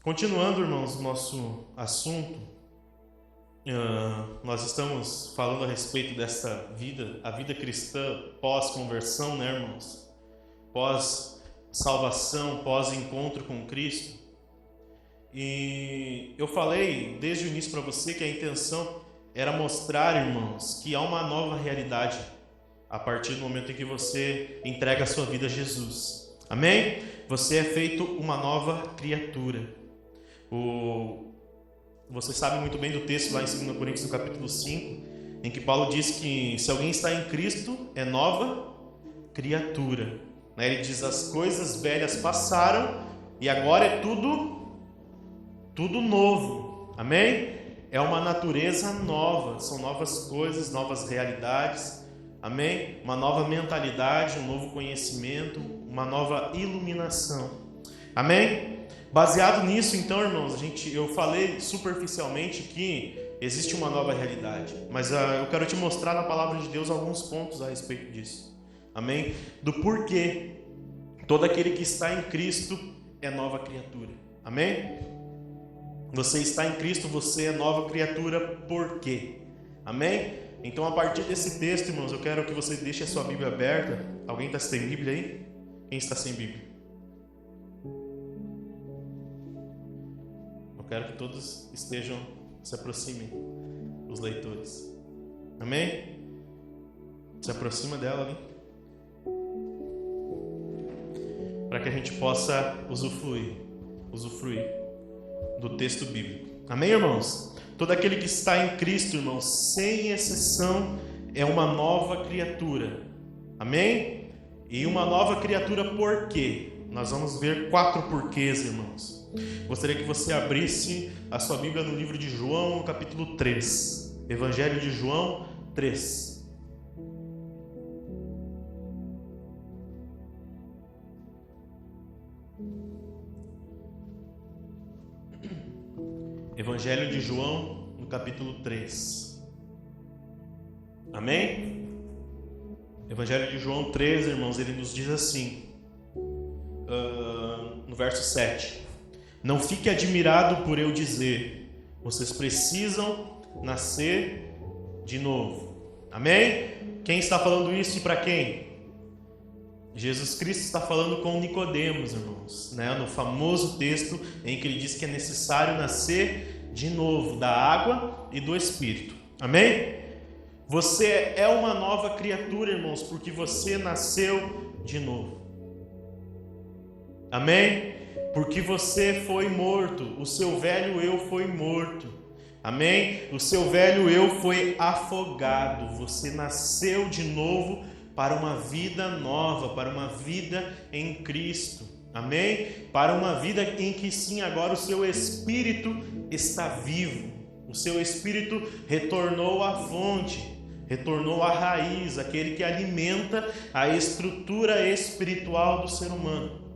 Continuando, irmãos, o nosso assunto, nós estamos falando a respeito dessa vida, a vida cristã pós-conversão, né, irmãos? Pós-salvação, pós-encontro com Cristo. E eu falei desde o início para você que a intenção era mostrar, irmãos, que há uma nova realidade a partir do momento em que você entrega a sua vida a Jesus. Amém? Você é feito uma nova criatura. Você sabe muito bem do texto lá em 2 Coríntios, no capítulo 5, em que Paulo diz que se alguém está em Cristo, é nova criatura. Ele diz, as coisas velhas passaram e agora é tudo novo. Amém? É uma natureza nova, são novas coisas, novas realidades. Amém? Uma nova mentalidade, um novo conhecimento, uma nova iluminação. Amém? Baseado nisso, então, irmãos, eu falei superficialmente que existe uma nova realidade, mas eu quero te mostrar na palavra de Deus alguns pontos a respeito disso. Amém? Do porquê todo aquele que está em Cristo é nova criatura. Amém? Você está em Cristo, você é nova criatura, por quê? Amém? Então, a partir desse texto, irmãos, eu quero que você deixe a sua Bíblia aberta. Alguém está sem Bíblia aí? Quem está sem Bíblia? Eu quero que todos se aproximem, os leitores. Amém? Se aproxima dela ali. Para que a gente possa usufruir do texto bíblico. Amém, irmãos? Todo aquele que está em Cristo, irmãos, sem exceção, é uma nova criatura. Amém? E uma nova criatura por quê? Nós vamos ver 4 porquês, irmãos. Gostaria que você abrisse a sua Bíblia no livro de João, no capítulo 3. Evangelho de João 3. Evangelho de João, no capítulo 3. Amém? Evangelho de João 3, irmãos, ele nos diz assim, no verso 7. Não fique admirado por eu dizer, vocês precisam nascer de novo. Amém? Quem está falando isso e para quem? Jesus Cristo está falando com Nicodemos, irmãos, né? No famoso texto em que ele diz que é necessário nascer de novo da água e do Espírito. Amém? Você é uma nova criatura, irmãos, porque você nasceu de novo. Amém? Porque você foi morto, o seu velho eu foi morto. Amém? O seu velho eu foi afogado. Você nasceu de novo para uma vida nova, para uma vida em Cristo. Amém? Para uma vida em que sim, agora o seu espírito está vivo. O seu espírito retornou à fonte, retornou à raiz, aquele que alimenta a estrutura espiritual do ser humano.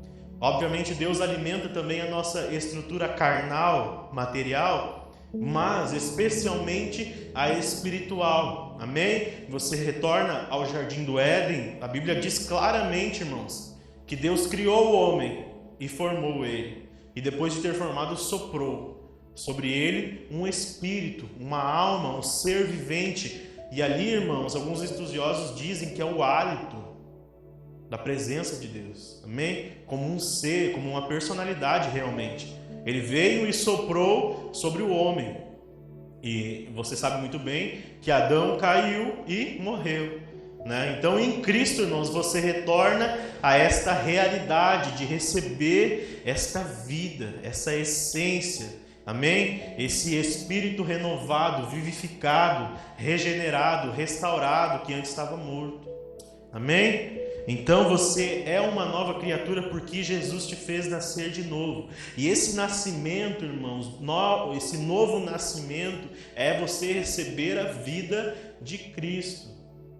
Obviamente Deus alimenta também a nossa estrutura carnal, material, mas especialmente a espiritual. Amém? Você retorna ao jardim do Éden. A Bíblia diz claramente, irmãos, que Deus criou o homem e formou ele. E depois de ter formado, soprou sobre ele um espírito, uma alma, um ser vivente. E ali, irmãos, alguns estudiosos dizem que é o hálito da presença de Deus, amém? Como um ser, como uma personalidade realmente. Ele veio e soprou sobre o homem. E você sabe muito bem que Adão caiu e morreu, né? Então em Cristo, irmãos, você retorna a esta realidade de receber esta vida, essa essência, amém? Esse espírito renovado, vivificado, regenerado, restaurado, que antes estava morto, amém? Então você é uma nova criatura porque Jesus te fez nascer de novo. E esse nascimento, irmãos, esse novo nascimento é você receber a vida de Cristo.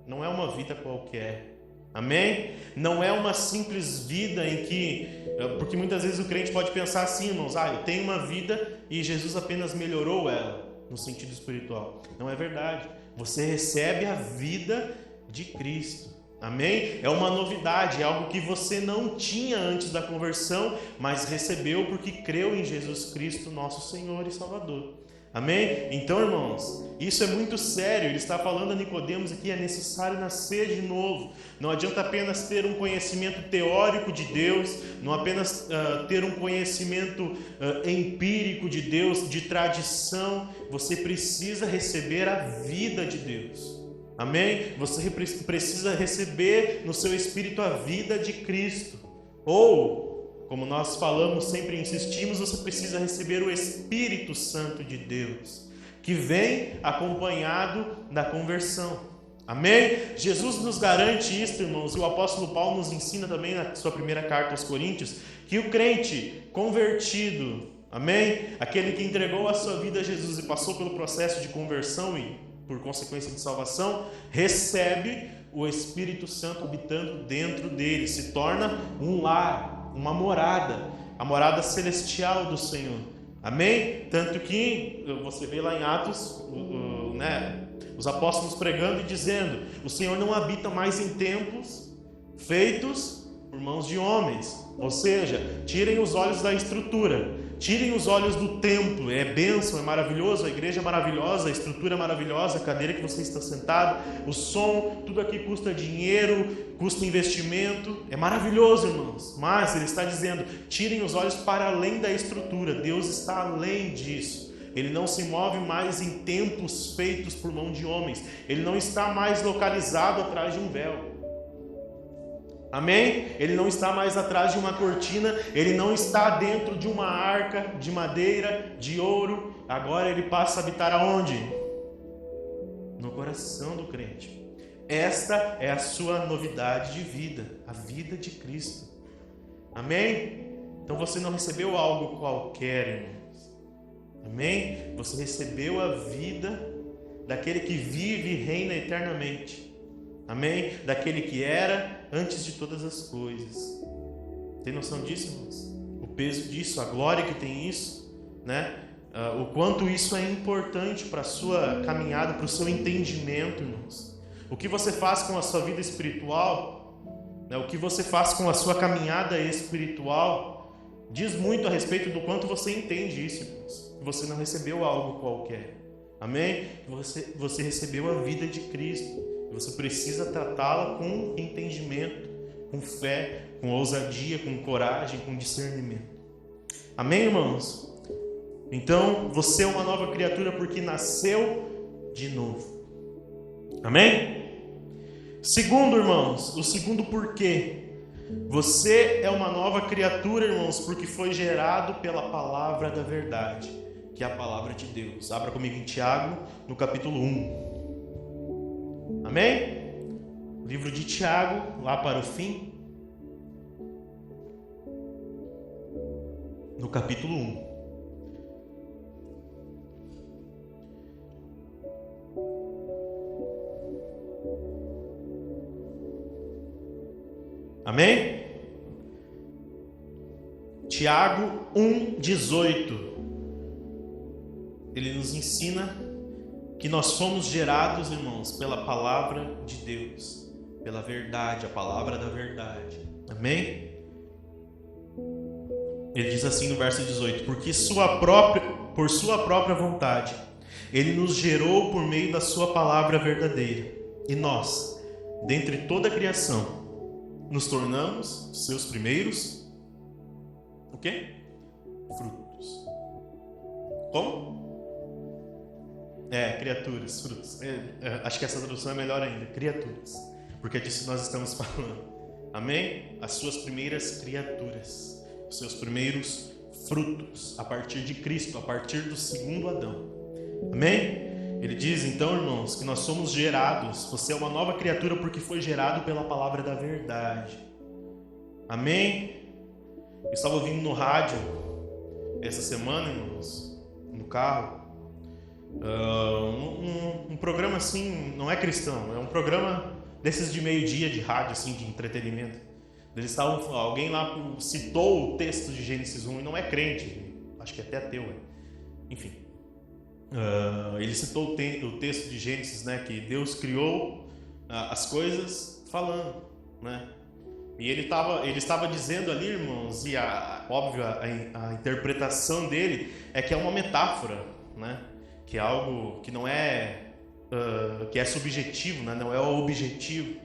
Não é uma vida qualquer. Amém? Não é uma simples vida em que... Porque muitas vezes o crente pode pensar assim, irmãos, eu tenho uma vida e Jesus apenas melhorou ela no sentido espiritual. Não é verdade. Você recebe a vida de Cristo. Amém? É uma novidade, é algo que você não tinha antes da conversão, mas recebeu porque creu em Jesus Cristo, nosso Senhor e Salvador. Amém? Então, irmãos, isso é muito sério. Ele está falando a Nicodemos aqui, é necessário nascer de novo. Não adianta apenas ter um conhecimento teórico de Deus, não apenas ter um conhecimento empírico de Deus, de tradição. Você precisa receber a vida de Deus. Amém? Você precisa receber no seu espírito a vida de Cristo. Ou, como nós falamos, sempre insistimos, você precisa receber o Espírito Santo de Deus, que vem acompanhado da conversão. Amém? Jesus nos garante isso, irmãos, e o apóstolo Paulo nos ensina também na sua primeira carta aos Coríntios, que o crente convertido, amém? Aquele que entregou a sua vida a Jesus e passou pelo processo de conversão e, por consequência de salvação, recebe o Espírito Santo habitando dentro dele, se torna um lar, uma morada, a morada celestial do Senhor. Amém? Tanto que você vê lá em Atos, os apóstolos pregando e dizendo: o Senhor não habita mais em templos feitos por mãos de homens. Ou seja, tirem os olhos da estrutura, tirem os olhos do templo. É bênção, é maravilhoso, a igreja é maravilhosa, a estrutura é maravilhosa, a cadeira que você está sentado, o som, tudo aqui custa dinheiro, custa investimento, é maravilhoso, irmãos. Mas ele está dizendo: tirem os olhos para além da estrutura. Deus está além disso. Ele não se move mais em templos feitos por mão de homens. Ele não está mais localizado atrás de um véu. Amém? Ele não está mais atrás de uma cortina, ele não está dentro de uma arca de madeira, de ouro. Agora ele passa a habitar aonde? No coração do crente. Esta é a sua novidade de vida, a vida de Cristo. Amém? Então você não recebeu algo qualquer, irmãos. Amém? Você recebeu a vida daquele que vive e reina eternamente. Amém? Daquele que era antes de todas as coisas. Tem noção disso, irmãos? O peso disso, a glória que tem isso, né? O quanto isso é importante para a sua caminhada, para o seu entendimento, irmãos. O que você faz com a sua vida espiritual, né? O que você faz com a sua caminhada espiritual, diz muito a respeito do quanto você entende isso, irmãos. Você não recebeu algo qualquer. Amém? Você recebeu a vida de Cristo. Você precisa tratá-la com entendimento, com fé, com ousadia, com coragem, com discernimento. Amém, irmãos? Então, você é uma nova criatura porque nasceu de novo. Amém? Segundo, irmãos, o segundo porquê. Você é uma nova criatura, irmãos, porque foi gerado pela palavra da verdade, que é a palavra de Deus. Abra comigo em Tiago, no capítulo 1. Amém? Livro de Tiago, lá para o fim, no capítulo 1. Amém? Tiago 1,18. Ele nos ensina que nós somos gerados, irmãos, pela palavra de Deus, pela verdade, a palavra da verdade. Amém? Ele diz assim no verso 18: porque por sua própria vontade, ele nos gerou por meio da sua palavra verdadeira. E nós, dentre toda a criação, nos tornamos seus primeiros, o quê? Frutos. Como? Criaturas, frutos. Acho que essa tradução é melhor ainda, criaturas, porque é disso que nós estamos falando. Amém? As suas primeiras criaturas, os seus primeiros frutos, a partir de Cristo, a partir do segundo Adão. Amém? Ele diz então, irmãos, que nós somos gerados. Você é uma nova criatura porque foi gerado pela palavra da verdade. Amém? Eu estava ouvindo no rádio essa semana, irmãos, no carro, um programa assim, não é cristão, é um programa desses de meio-dia de rádio, assim, de entretenimento. Alguém lá citou o texto de Gênesis 1 e não é crente, acho que é até ateu, enfim. Ele citou o texto de Gênesis, né, que Deus criou as coisas, falando, né? E ele estava dizendo ali, irmãos, e óbvio, a interpretação dele é que é uma metáfora, né? Que é algo que não é, que é subjetivo, né? Não é o objetivo.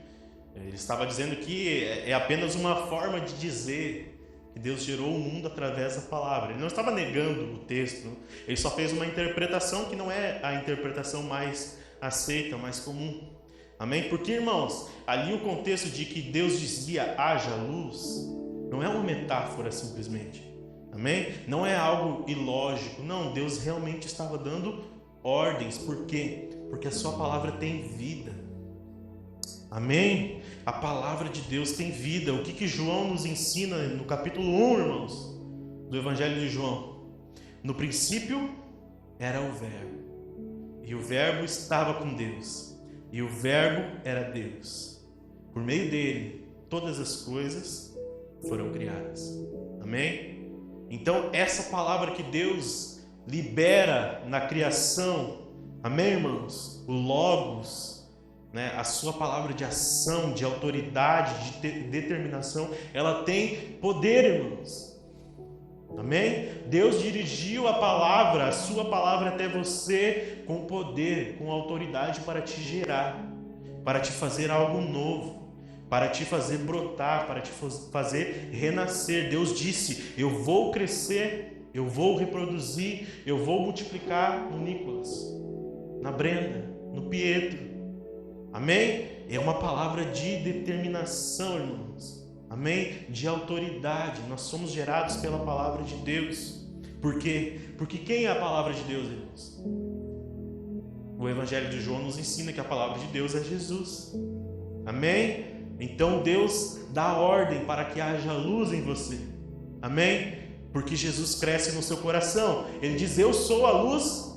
Ele estava dizendo que é apenas uma forma de dizer que Deus gerou o mundo através da palavra. Ele não estava negando o texto, ele só fez uma interpretação que não é a interpretação mais aceita, mais comum. Amém? Porque, irmãos, ali o contexto de que Deus dizia haja luz, não é uma metáfora simplesmente. Amém? Não é algo ilógico. Não, Deus realmente estava dando ordens. Por quê? Porque a sua palavra tem vida. Amém? A palavra de Deus tem vida. O que João nos ensina no capítulo 1, irmãos, do Evangelho de João? No princípio era o Verbo, e o Verbo estava com Deus, e o Verbo era Deus. Por meio dele, todas as coisas foram criadas. Amém? Então, essa palavra que Deus libera na criação, amém, irmãos? O Logos, né? A sua palavra de ação, de autoridade, de determinação, ela tem poder, irmãos. Amém? Deus dirigiu a palavra, a sua palavra até você com poder, com autoridade para te gerar, para te fazer algo novo, para te fazer brotar, para te fazer renascer. Deus disse: eu vou crescer, eu vou reproduzir, eu vou multiplicar no Nicolas, na Brenda, no Pietro. Amém? É uma palavra de determinação, irmãos. Amém? De autoridade. Nós somos gerados pela palavra de Deus. Por quê? Porque quem é a palavra de Deus, irmãos? O Evangelho de João nos ensina que a palavra de Deus é Jesus. Amém? Então Deus dá ordem para que haja luz em você. Amém? Porque Jesus cresce no seu coração. Ele diz: eu sou a luz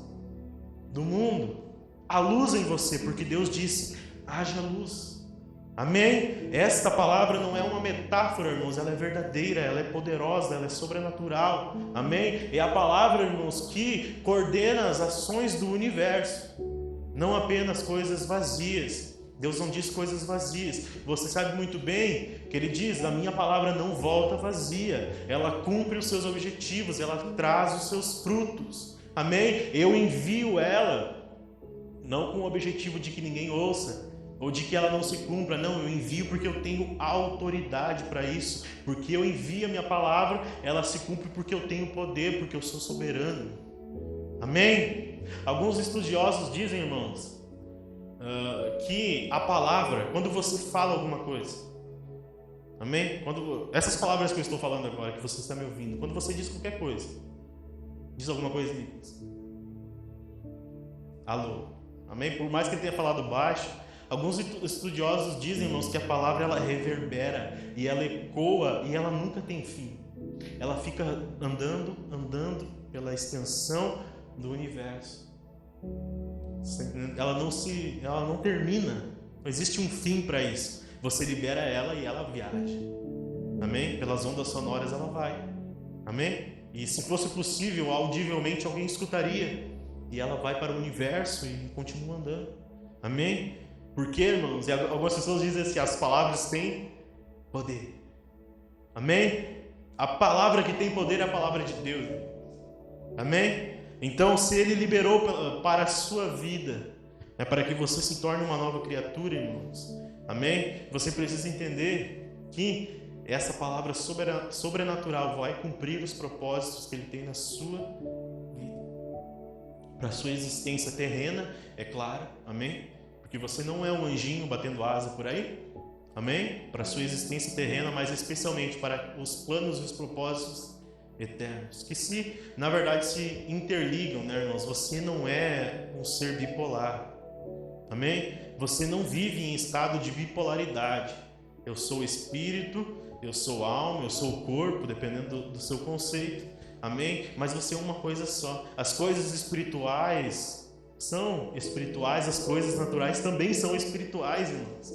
do mundo. A luz em você, porque Deus disse: haja luz. Amém? Esta palavra não é uma metáfora, irmãos, ela é verdadeira, ela é poderosa, ela é sobrenatural. Amém? É a palavra, irmãos, que coordena as ações do universo, não apenas coisas vazias. Deus não diz coisas vazias. Você sabe muito bem que Ele diz: a minha palavra não volta vazia, ela cumpre os seus objetivos, ela traz os seus frutos. Amém? Eu envio ela, não com o objetivo de que ninguém ouça, ou de que ela não se cumpra. Não, eu envio porque eu tenho autoridade para isso. Porque eu envio a minha palavra, ela se cumpre porque eu tenho poder, porque eu sou soberano. Amém? Alguns estudiosos dizem, irmãos, que a palavra, quando você fala alguma coisa, amém? Essas palavras que eu estou falando agora, que você está me ouvindo, quando você diz qualquer coisa, diz alguma coisa, Nicolas? Alô? Amém? Por mais que ele tenha falado baixo, alguns estudiosos dizem, irmãos, que a palavra ela reverbera e ela ecoa e ela nunca tem fim. Ela fica andando pela extensão do universo. Ela não termina. Não existe um fim para isso. Você libera ela e ela viaja. Amém? Pelas ondas sonoras ela vai. Amém? E se fosse possível, audivelmente alguém escutaria. E ela vai para o universo e continua andando. Amém? Porque, irmãos, e algumas pessoas dizem assim: as palavras têm poder. Amém? A palavra que tem poder é a palavra de Deus. Amém? Então, se Ele liberou para a sua vida, é para que você se torne uma nova criatura, irmãos. Amém? Você precisa entender que essa palavra sobrenatural vai cumprir os propósitos que Ele tem na sua vida. Para a sua existência terrena, é claro. Amém? Porque você não é um anjinho batendo asa por aí. Amém? Para a sua existência terrena, mas especialmente para os planos e os propósitos eternos, que na verdade se interligam, né, irmãos? Você não é um ser bipolar. Amém? Você não vive em estado de bipolaridade. Eu sou espírito, eu sou alma, eu sou corpo, dependendo do seu conceito. Amém? Mas você é uma coisa só. As coisas espirituais são espirituais, as coisas naturais também são espirituais, irmãos.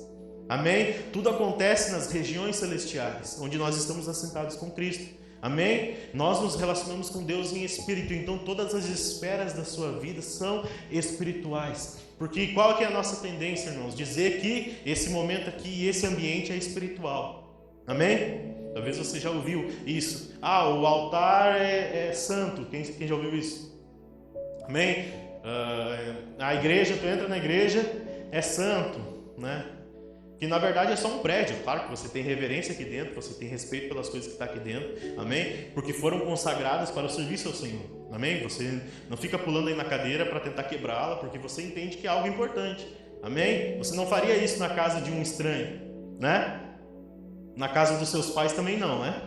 Amém? Tudo acontece nas regiões celestiais, onde nós estamos assentados com Cristo. Amém? Nós nos relacionamos com Deus em espírito, então todas as esferas da sua vida são espirituais. Porque qual que é a nossa tendência, irmãos? Dizer que esse momento aqui, esse ambiente é espiritual. Amém? Talvez você já ouviu isso. Ah, o altar é santo. Quem já ouviu isso? Amém? A igreja, tu entra na igreja, é santo, né? Que na verdade é só um prédio. Claro que você tem reverência aqui dentro, você tem respeito pelas coisas que estão aqui dentro, amém? Porque foram consagradas para o serviço ao Senhor, amém? Você não fica pulando aí na cadeira para tentar quebrá-la, porque você entende que é algo importante, amém? Você não faria isso na casa de um estranho, né? Na casa dos seus pais também não, né?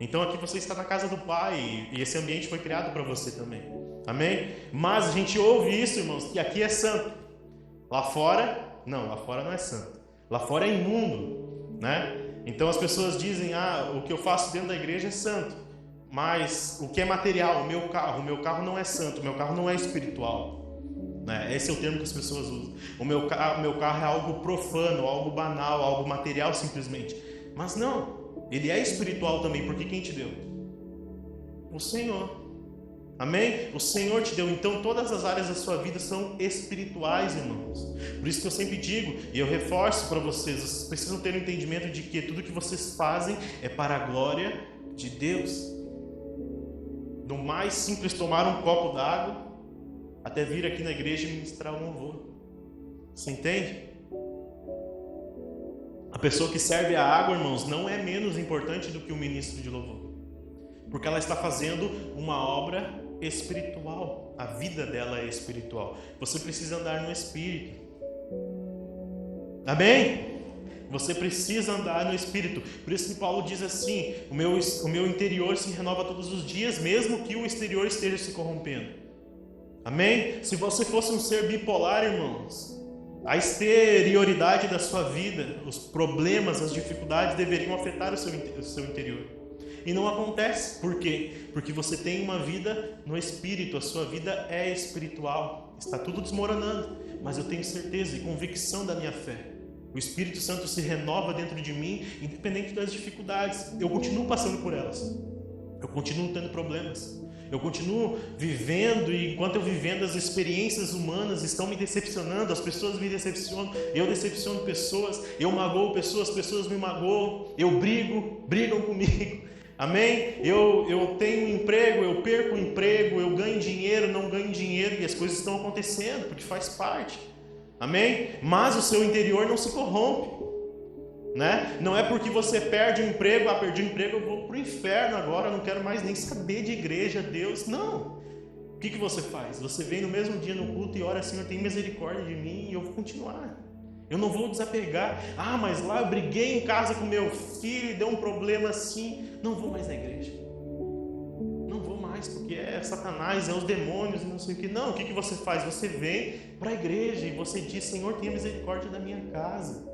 Então aqui você está na casa do Pai e esse ambiente foi criado para você também, amém? Mas a gente ouve isso, irmãos, que aqui é santo. Lá fora não é santo. Lá fora é imundo, né? Então as pessoas dizem, o que eu faço dentro da igreja é santo. Mas o que é material, o meu carro não é santo, o meu carro não é espiritual, né? Esse é o termo que as pessoas usam. O meu carro é algo profano, algo banal, algo material simplesmente. Mas não, ele é espiritual também, porque quem te deu? O Senhor. Amém? O Senhor te deu, então todas as áreas da sua vida são espirituais, irmãos. Por isso que eu sempre digo, e eu reforço para vocês precisam ter o entendimento de que tudo que vocês fazem é para a glória de Deus. Do mais simples tomar um copo d'água, até vir aqui na igreja e ministrar um louvor. Você entende? A pessoa que serve a água, irmãos, não é menos importante do que o ministro de louvor. Porque ela está fazendo uma obra espiritual. A vida dela é espiritual. Você precisa andar no Espírito. Amém? Você precisa andar no Espírito. Por isso que Paulo diz assim, o meu interior se renova todos os dias, mesmo que o exterior esteja se corrompendo. Amém? Se você fosse um ser bipolar, irmãos, a exterioridade da sua vida, os problemas, as dificuldades deveriam afetar o seu interior. E não acontece. Por quê? Porque você tem uma vida no Espírito, a sua vida é espiritual. Está tudo desmoronando, mas eu tenho certeza e convicção da minha fé. O Espírito Santo se renova dentro de mim, independente das dificuldades. Eu continuo passando por elas. Eu continuo tendo problemas. Eu continuo vivendo e enquanto eu vivendo, as experiências humanas estão me decepcionando, as pessoas me decepcionam, eu decepciono pessoas, eu magoo pessoas, pessoas me magoam, eu brigam comigo. Amém? Eu tenho um emprego, eu perco o emprego, eu ganho dinheiro, não ganho dinheiro, e as coisas estão acontecendo, porque faz parte. Amém? Mas o seu interior não se corrompe, né? Não é porque você perde o emprego, perdi o emprego, eu vou para o inferno agora, eu não quero mais nem saber de igreja, Deus. Não. O que você faz? Você vem no mesmo dia no culto e ora, Senhor, tem misericórdia de mim, e eu vou continuar. Eu não vou desapegar. Mas lá eu briguei em casa com meu filho e deu um problema assim. Não vou mais na igreja. Não vou mais, porque é Satanás, é os demônios, não sei o que. Não, o que você faz? Você vem para a igreja e você diz, Senhor, tenha misericórdia da minha casa.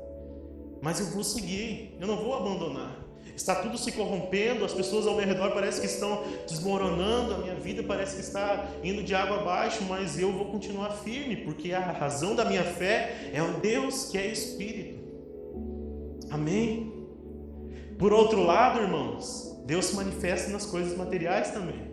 Mas eu vou seguir, eu não vou abandonar. Está tudo se corrompendo, as pessoas ao meu redor parece que estão desmoronando, a minha vida parece que está indo de água abaixo, mas eu vou continuar firme, porque a razão da minha fé é o Deus que é Espírito. Amém? Por outro lado, irmãos, Deus se manifesta nas coisas materiais também,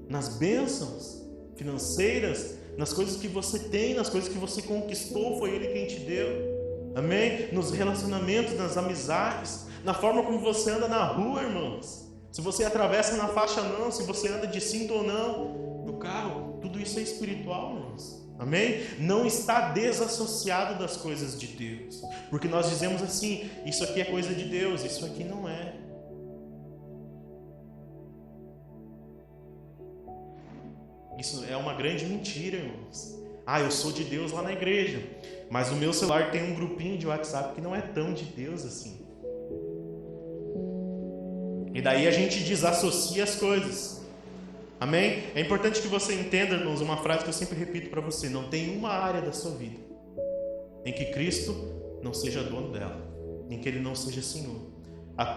nas bênçãos financeiras, nas coisas que você tem, nas coisas que você conquistou, foi Ele quem te deu. Amém? Nos relacionamentos, nas amizades, na forma como você anda na rua, irmãos. Se você atravessa na faixa ou não, se você anda de cinto ou não, no carro, tudo isso é espiritual, irmãos. Amém? Não está desassociado das coisas de Deus. Porque nós dizemos assim, isso aqui é coisa de Deus, isso aqui não é. Isso é uma grande mentira, irmãos. Eu sou de Deus lá na igreja, mas o meu celular tem um grupinho de WhatsApp que não é tão de Deus assim. E daí a gente desassocia as coisas. Amém? É importante que você entenda, irmãos, uma frase que eu sempre repito para você. Não tem uma área da sua vida em que Cristo não seja dono dela, em que Ele não seja Senhor.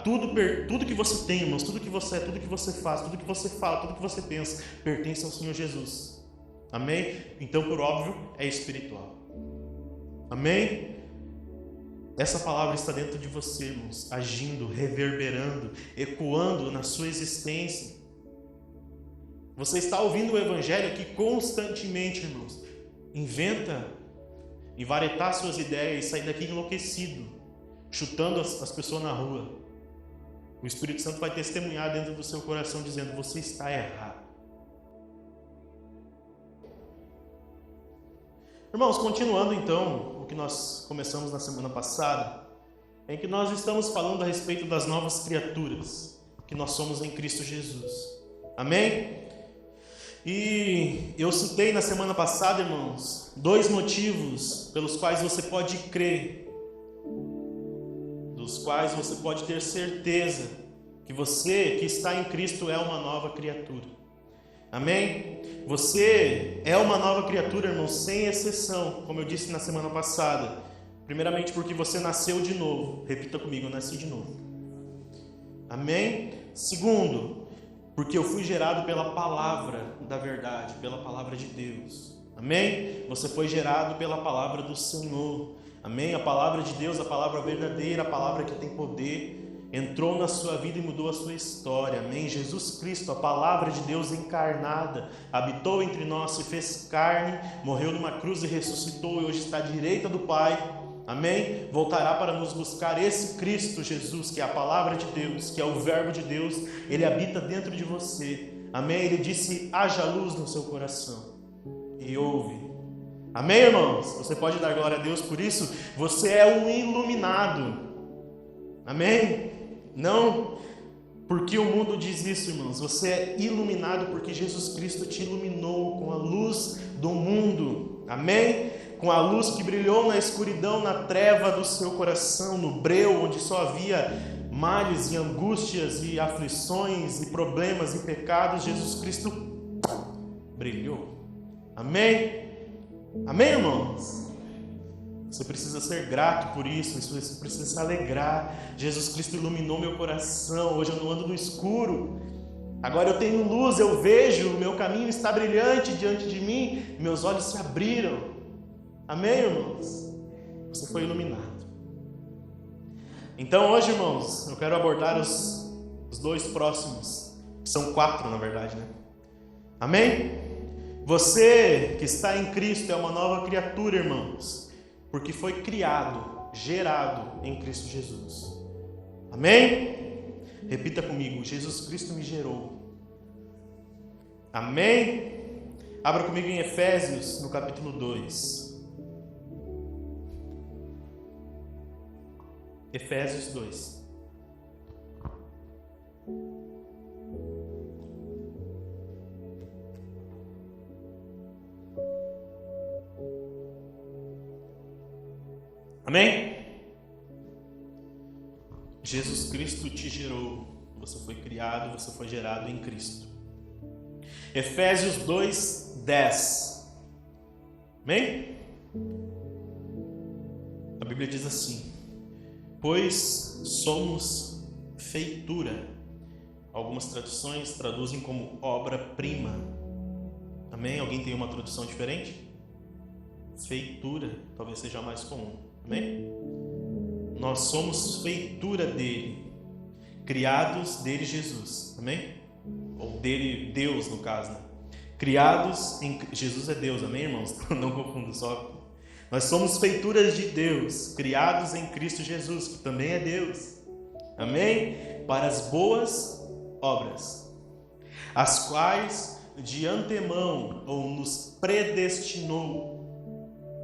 Tudo que você tem, irmãos, tudo que você é, tudo que você faz, tudo que você fala, tudo que você pensa, pertence ao Senhor Jesus. Amém? Então, por óbvio, é espiritual. Amém? Essa palavra está dentro de você, irmãos, agindo, reverberando, ecoando na sua existência. Você está ouvindo o Evangelho aqui constantemente, irmãos. Inventa, envaretar suas ideias e sair daqui enlouquecido, chutando as pessoas na rua. O Espírito Santo vai testemunhar dentro do seu coração, dizendo: você está errado. Irmãos, continuando então o que nós começamos na semana passada, em que nós estamos falando a respeito das novas criaturas que nós somos em Cristo Jesus. Amém? E eu citei na semana passada, irmãos, 2 motivos pelos quais você pode crer, dos quais você pode ter certeza que você que está em Cristo é uma nova criatura. Amém? Você é uma nova criatura, irmão, sem exceção, como eu disse na semana passada. Primeiramente porque você nasceu de novo. Repita comigo: eu nasci de novo. Amém? Segundo, porque eu fui gerado pela palavra da verdade, pela palavra de Deus. Amém? Você foi gerado pela palavra do Senhor. Amém? A palavra de Deus, a palavra verdadeira, a palavra que tem poder, entrou na sua vida e mudou a sua história. Amém? Jesus Cristo, a palavra de Deus encarnada, habitou entre nós, se fez carne, morreu numa cruz e ressuscitou e hoje está à direita do Pai. Amém? Voltará para nos buscar. Esse Cristo Jesus, que é a palavra de Deus, que é o verbo de Deus, ele habita dentro de você. Amém? Ele disse: haja luz no seu coração. E ouve. Amém, irmãos? Você pode dar glória a Deus por isso? Você é um iluminado. Amém? Não porque o mundo diz isso, irmãos. Você é iluminado porque Jesus Cristo te iluminou com a luz do mundo. Amém? Com a luz que brilhou na escuridão, na treva do seu coração, no breu, onde só havia males e angústias e aflições e problemas e pecados, Jesus Cristo brilhou. Amém? Amém, irmãos? Você precisa ser grato por isso, você precisa se alegrar. Jesus Cristo iluminou meu coração, hoje eu não ando no escuro. Agora eu tenho luz, eu vejo, o meu caminho está brilhante diante de mim, meus olhos se abriram. Amém, irmãos? Você foi iluminado. Então hoje, irmãos, eu quero abordar os 2 próximos. São 4, na verdade, né? Amém? Você que está em Cristo é uma nova criatura, irmãos, porque foi criado, gerado em Cristo Jesus. Amém? Repita comigo: Jesus Cristo me gerou. Amém? Abra comigo em Efésios, no capítulo 2. Efésios 2. Amém? Jesus Cristo te gerou. Você foi criado, você foi gerado em Cristo. Efésios 2:10. Amém? A Bíblia diz assim: pois somos feitura. Algumas traduções traduzem como obra-prima. Amém? Alguém tem uma tradução diferente? Feitura, talvez seja mais comum. Amém? Nós somos feitura dele, criados dele, Jesus. Amém? Ou dele, Deus, no caso, né? Criados em Jesus é Deus. Amém, irmãos? Não confunda só. Nós somos feituras de Deus, criados em Cristo Jesus, que também é Deus. Amém? Para as boas obras, as quais de antemão ou nos predestinou.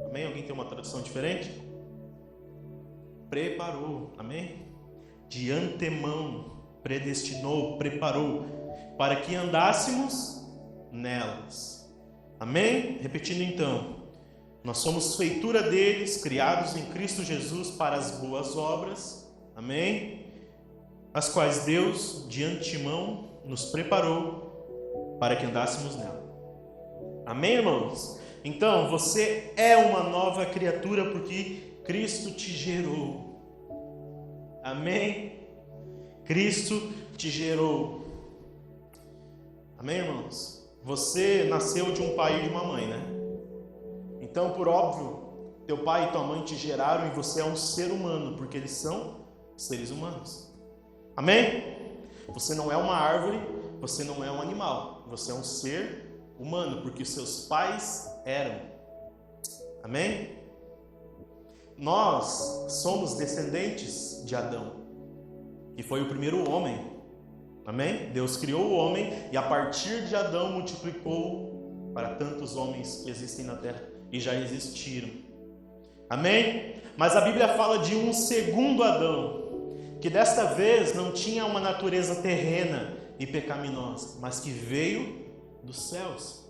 Amém? Alguém tem uma tradução diferente? Preparou. Amém? De antemão, predestinou, preparou, para que andássemos nelas. Amém? Repetindo então: nós somos feitura deles, criados em Cristo Jesus para as boas obras. Amém? As quais Deus de antemão nos preparou para que andássemos nela. Amém, irmãos? Então, você é uma nova criatura porque Cristo te gerou. Amém? Cristo te gerou. Amém, irmãos? Você nasceu de um pai e de uma mãe, né? Então, por óbvio, Teu pai e tua mãe te geraram e você é um ser humano, porque eles são seres humanos. Amém? Você não é uma árvore, você não é um animal, você é um ser humano, porque seus pais eram. Amém? Nós somos descendentes de Adão, que foi o primeiro homem. Amém? Deus criou o homem e a partir de Adão multiplicou para tantos homens que existem na terra e já existiram. Amém? Mas a Bíblia fala de um segundo Adão, que desta vez não tinha uma natureza terrena e pecaminosa, mas que veio dos céus.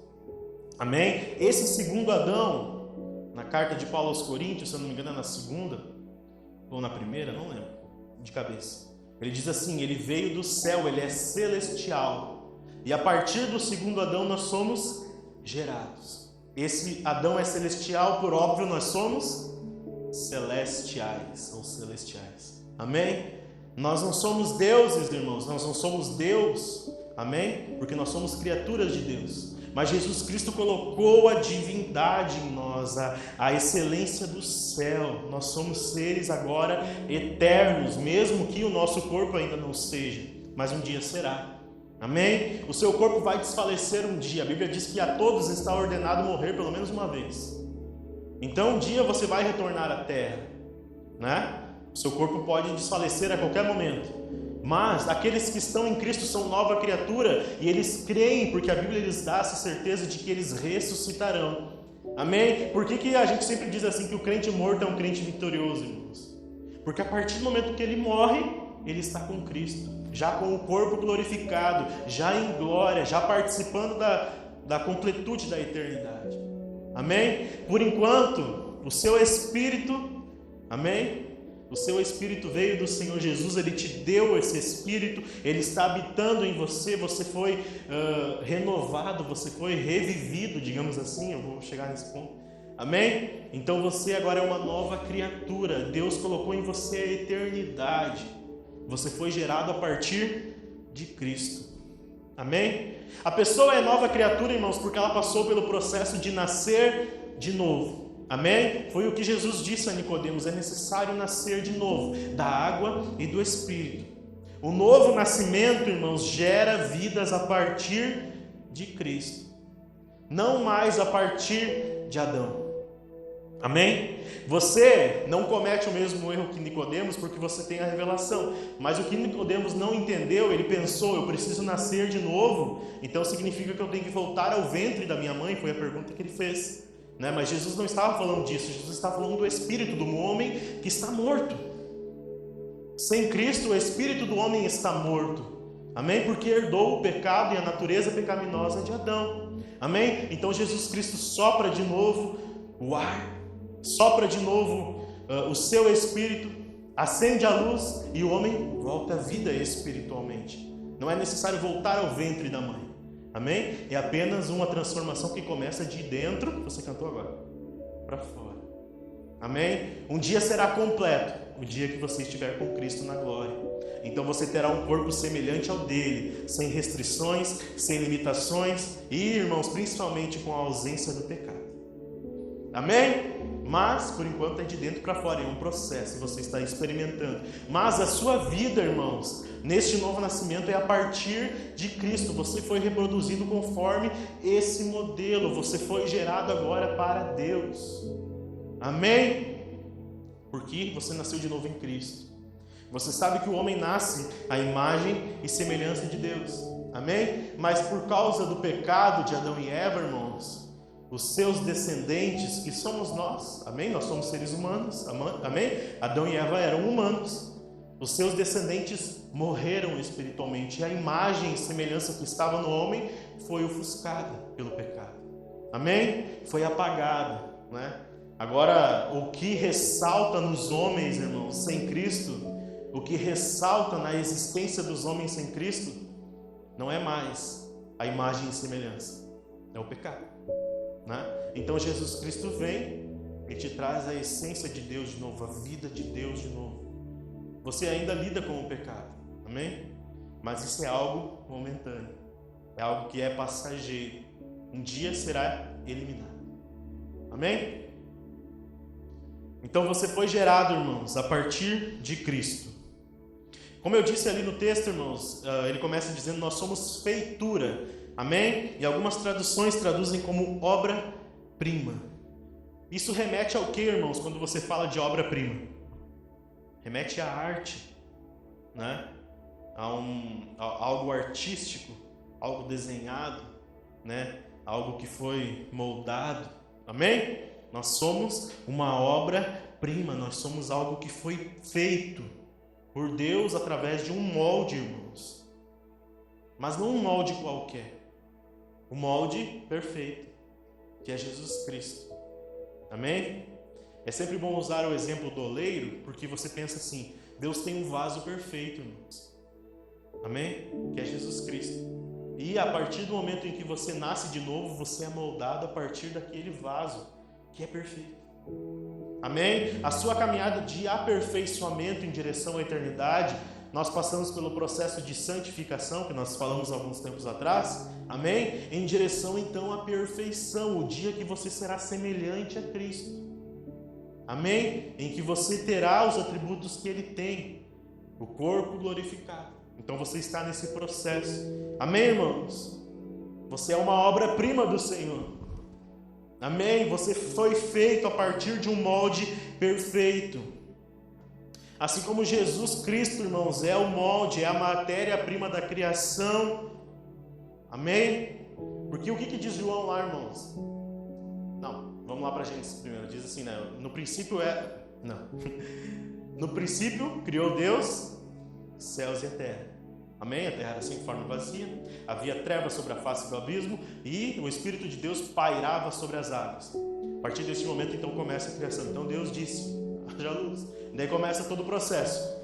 Amém? Esse segundo Adão, na carta de Paulo aos Coríntios, se eu não me engano é na segunda ou na primeira, não lembro de cabeça. Ele diz assim, ele veio do céu, ele é celestial. E a partir do segundo Adão nós somos gerados. Esse Adão é celestial, por óbvio nós somos celestiais ou celestiais. Amém? Nós não somos deuses, irmãos, nós não somos Deus. Amém? Porque nós somos criaturas de Deus. Mas Jesus Cristo colocou a divindade em nós, a excelência do céu. Nós somos seres agora eternos, mesmo que o nosso corpo ainda não seja, mas um dia será. Amém? O seu corpo vai desfalecer um dia. A Bíblia diz que a todos está ordenado morrer pelo menos uma vez. Então um dia você vai retornar à terra, né? O seu corpo pode desfalecer a qualquer momento. Mas aqueles que estão em Cristo são nova criatura e eles creem, porque a Bíblia lhes dá essa certeza de que eles ressuscitarão. Amém? Por que a gente sempre diz assim que o crente morto é um crente vitorioso, irmãos? Porque a partir do momento que ele morre, ele está com Cristo, já com o corpo glorificado, já em glória, já participando da completude da eternidade. Amém? Por enquanto, o seu espírito, amém? O seu Espírito veio do Senhor Jesus, Ele te deu esse Espírito, Ele está habitando em você, você foi renovado, você foi revivido, digamos assim, eu vou chegar nesse ponto. Amém? Então você agora é uma nova criatura, Deus colocou em você a eternidade, você foi gerado a partir de Cristo. Amém? A pessoa é nova criatura, irmãos, porque ela passou pelo processo de nascer de novo. Amém? Foi o que Jesus disse a Nicodemos, é necessário nascer de novo, da água e do Espírito. O novo nascimento, irmãos, gera vidas a partir de Cristo, não mais a partir de Adão. Amém? Você não comete o mesmo erro que Nicodemos porque você tem a revelação, mas o que Nicodemos não entendeu, ele pensou, eu preciso nascer de novo, então significa que eu tenho que voltar ao ventre da minha mãe, foi a pergunta que ele fez. Mas Jesus não estava falando disso, Jesus estava falando do espírito do homem que está morto. Sem Cristo, o espírito do homem está morto. Amém? Porque herdou o pecado e a natureza pecaminosa de Adão. Amém? Então Jesus Cristo sopra de novo o ar, sopra de novo o seu espírito, acende a luz e o homem volta à vida espiritualmente. Não é necessário voltar ao ventre da mãe. Amém? É apenas uma transformação que começa de dentro, você cantou agora, para fora. Amém? Um dia será completo, o dia que você estiver com Cristo na glória. Então você terá um corpo semelhante ao dele, sem restrições, sem limitações e, irmãos, principalmente com a ausência do pecado. Amém? Mas, por enquanto, é de dentro para fora, é um processo, você está experimentando. Mas a sua vida, irmãos, neste novo nascimento é a partir de Cristo. Você foi reproduzido conforme esse modelo, você foi gerado agora para Deus. Amém? Porque você nasceu de novo em Cristo. Você sabe que o homem nasce à imagem e semelhança de Deus. Amém? Mas por causa do pecado de Adão e Eva, irmãos, os seus descendentes, que somos nós, amém? Nós somos seres humanos, amém? Adão e Eva eram humanos. Os seus descendentes morreram espiritualmente. E a imagem e semelhança que estava no homem foi ofuscada pelo pecado. Amém? Foi apagada, né? Agora, o que ressalta nos homens, irmãos, sem Cristo, o que ressalta na existência dos homens sem Cristo, não é mais a imagem e semelhança, é o pecado, né? Então Jesus Cristo vem e te traz a essência de Deus de novo, a vida de Deus de novo. Você ainda lida com o pecado, amém? Mas isso é algo momentâneo, é algo que é passageiro, um dia será eliminado, amém? Então você foi gerado, irmãos, a partir de Cristo. Como eu disse ali no texto, irmãos, ele começa dizendo: nós somos feitura. Amém? E algumas traduções traduzem como obra-prima. Isso remete ao que, irmãos, quando você fala de obra-prima? Remete à arte, né? A algo artístico, algo desenhado, né? Algo que foi moldado. Amém? Nós somos uma obra-prima, nós somos algo que foi feito por Deus através de um molde, irmãos. Mas não um molde qualquer. O molde perfeito, que é Jesus Cristo. Amém? É sempre bom usar o exemplo do oleiro, porque você pensa assim: Deus tem um vaso perfeito, irmãos. Amém? Que é Jesus Cristo. E a partir do momento em que você nasce de novo, você é moldado a partir daquele vaso que é perfeito. Amém? A sua caminhada de aperfeiçoamento em direção à eternidade, nós passamos pelo processo de santificação, que nós falamos alguns tempos atrás. Amém? Em direção então à perfeição, o dia que você será semelhante a Cristo. Amém? Em que você terá os atributos que Ele tem, o corpo glorificado. Então você está nesse processo. Amém, irmãos? Você é uma obra-prima do Senhor. Amém? Você foi feito a partir de um molde perfeito. Assim como Jesus Cristo, irmãos, é o molde, é a matéria-prima da criação. Amém? Porque o que diz João lá, irmãos? Não, vamos lá para Gênesis primeiro. Diz assim, né? No princípio No princípio criou Deus céus e a terra. Amém? A terra era sem forma e vazia, havia trevas sobre a face do abismo e o Espírito de Deus pairava sobre as águas. A partir desse momento, então, começa a criação. Então Deus disse: haja luz. Daí começa todo o processo.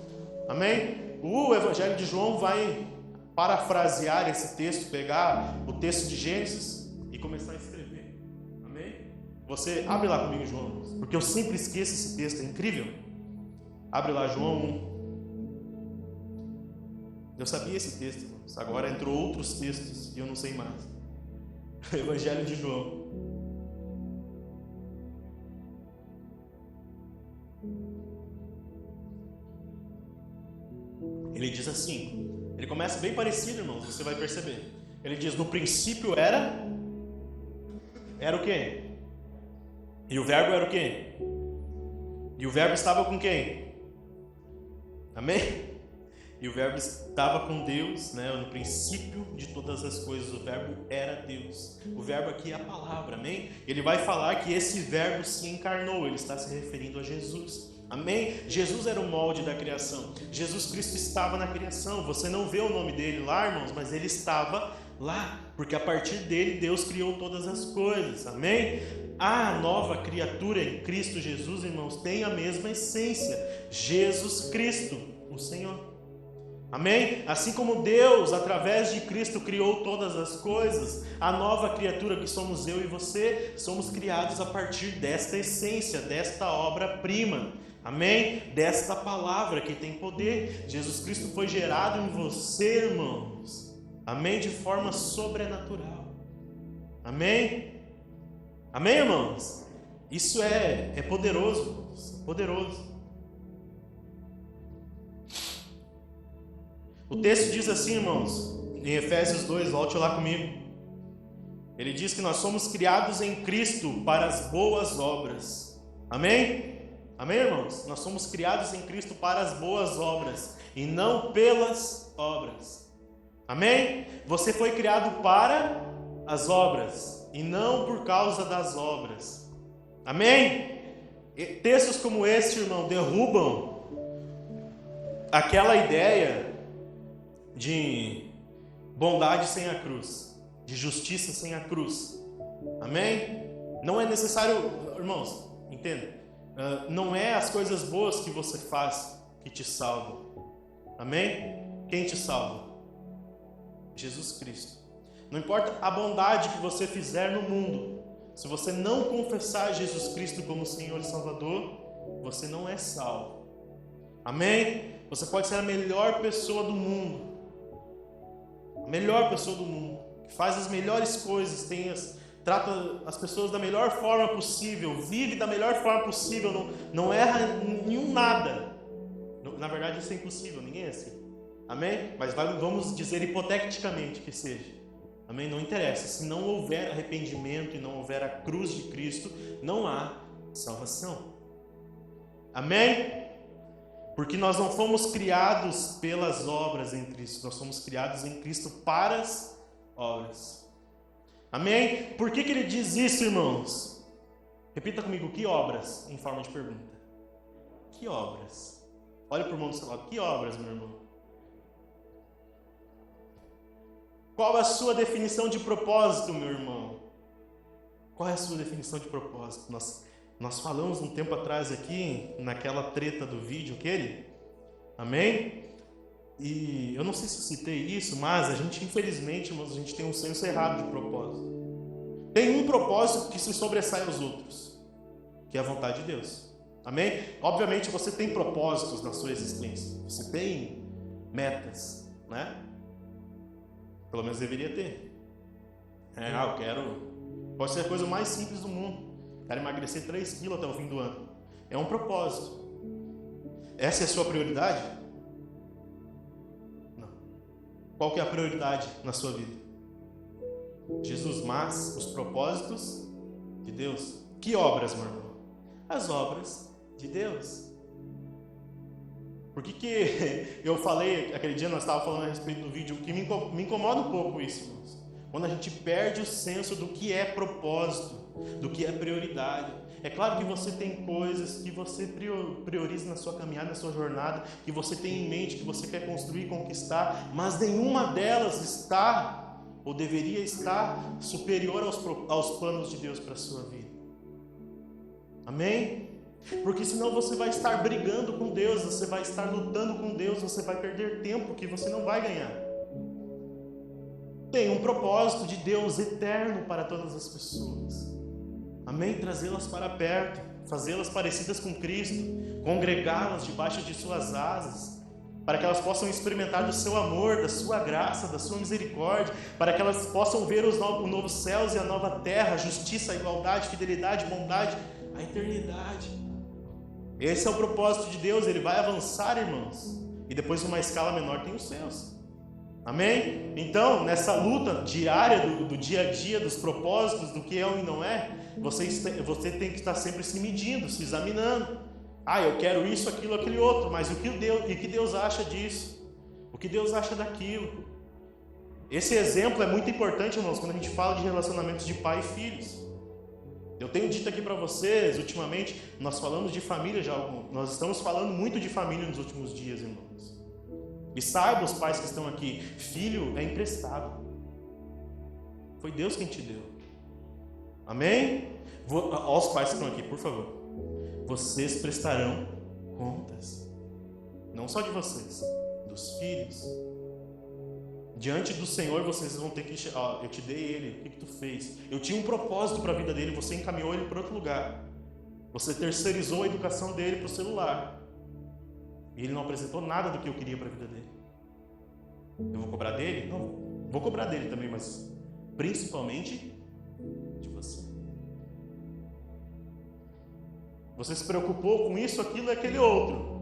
Amém? O Evangelho de João vai parafrasear esse texto, pegar o texto de Gênesis e começar a escrever. Amém? Você abre lá comigo, João, porque eu sempre esqueço esse texto, é incrível. Abre lá, João 1. Eu sabia esse texto, irmãos. Agora entrou outros textos e eu não sei mais. Evangelho de João. Ele diz assim, ele começa bem parecido, irmãos, você vai perceber. Ele diz: no princípio era o quê? E o verbo era o quê? E o verbo estava com quem? Amém? E o verbo estava com Deus, né? No princípio de todas as coisas, o verbo era Deus. O verbo aqui é a palavra, amém? Ele vai falar que esse verbo se encarnou, ele está se referindo a Jesus. Amém? Jesus era o molde da criação. Jesus Cristo estava na criação. Você não vê o nome dele lá, irmãos, mas ele estava lá, porque a partir dele Deus criou todas as coisas. Amém? A nova criatura em Cristo Jesus, irmãos, tem a mesma essência. Jesus Cristo, o Senhor. Amém? Assim como Deus, através de Cristo, criou todas as coisas, a nova criatura que somos eu e você, somos criados a partir desta essência, desta obra-prima. Amém? Desta palavra que tem poder. Jesus Cristo foi gerado em você, irmãos. Amém? De forma sobrenatural. Amém? Amém, irmãos? Isso é poderoso, irmãos. Poderoso. O texto diz assim, irmãos, em Efésios 2, volte lá comigo. Ele diz que nós somos criados em Cristo para as boas obras. Amém? Amém, irmãos? Nós somos criados em Cristo para as boas obras e não pelas obras. Amém? Você foi criado para as obras e não por causa das obras. Amém? E textos como este, irmão, derrubam aquela ideia de bondade sem a cruz, de justiça sem a cruz. Amém? Não é necessário, irmãos, entenda, não é as coisas boas que você faz que te salvam. Amém? Quem te salva? Jesus Cristo. Não importa a bondade que você fizer no mundo, se você não confessar Jesus Cristo como Senhor e Salvador, você não é salvo. Amém? Você pode ser a melhor pessoa do mundo, a melhor pessoa do mundo, que faz as melhores coisas, tem trata as pessoas da melhor forma possível, vive da melhor forma possível, não erra em nenhum nada. Na verdade, isso é impossível, ninguém é assim. Amém? Mas vamos dizer hipoteticamente que seja. Amém? Não interessa. Se não houver arrependimento e não houver a cruz de Cristo, não há salvação. Amém? Porque nós não fomos criados pelas obras em Cristo, nós fomos criados em Cristo para as obras. Amém? Por que ele diz isso, irmãos? Repita comigo, que obras? Em forma de pergunta. Que obras? Olha para o irmão do seu lado, que obras, meu irmão? Qual a sua definição de propósito, meu irmão? Qual é a sua definição de propósito? Nós falamos um tempo atrás aqui, naquela treta do vídeo aquele, amém? E eu não sei se eu citei isso, mas a gente, infelizmente, irmãos, a gente tem um senso errado de propósito. Tem um propósito que se sobressai aos outros, que é a vontade de Deus, amém? Obviamente você tem propósitos na sua existência, você tem metas, né? Pelo menos deveria ter. Eu quero... Pode ser a coisa mais simples do mundo. Quero emagrecer 3 quilos até o fim do ano. É um propósito. Essa é a sua prioridade? Não. Qual que é a prioridade na sua vida? Jesus, mas os propósitos de Deus. Que obras, meu irmão? As obras de Deus. Por que eu falei, aquele dia nós estávamos falando a respeito do vídeo, que me incomoda um pouco isso, irmãos. Quando a gente perde o senso do que é propósito, do que é prioridade. É claro que você tem coisas que você prioriza na sua caminhada, na sua jornada, que você tem em mente, que você quer construir e conquistar, mas nenhuma delas está, ou deveria estar, superior aos planos de Deus para a sua vida. Amém? Porque senão você vai estar brigando com Deus, você vai estar lutando com Deus, você vai perder tempo que você não vai ganhar. Tem um propósito de Deus eterno para todas as pessoas. Amém? Trazê-las para perto, fazê-las parecidas com Cristo, congregá-las debaixo de suas asas, para que elas possam experimentar do seu amor, da sua graça, da sua misericórdia, para que elas possam ver os novos céus e a nova terra, a justiça, a igualdade, fidelidade, bondade, a eternidade. Esse é o propósito de Deus, Ele vai avançar, irmãos, e depois numa escala menor tem os céus. Amém? Então, nessa luta diária do dia a dia, dos propósitos, do que é ou não é, você tem que estar sempre se medindo, se examinando. Eu quero isso, aquilo, aquele outro, mas o que Deus acha disso? O que Deus acha daquilo? Esse exemplo é muito importante, irmãos, quando a gente fala de relacionamentos de pai e filhos. Eu tenho dito aqui para vocês, ultimamente, nós falamos de família já, nós estamos falando muito de família nos últimos dias, irmãos. E saibam os pais que estão aqui, filho é emprestado. Foi Deus quem te deu. Amém? Aos pais que estão aqui, por favor. Vocês prestarão contas. Não só de vocês, dos filhos. Diante do Senhor vocês vão ter que... eu te dei ele, o que tu fez? Eu tinha um propósito para a vida dele, você encaminhou ele para outro lugar. Você terceirizou a educação dele para o celular. E ele não apresentou nada do que eu queria para a vida dele. Eu vou cobrar dele? Não, vou cobrar dele também, mas principalmente de você. Você se preocupou com isso, aquilo e aquele outro.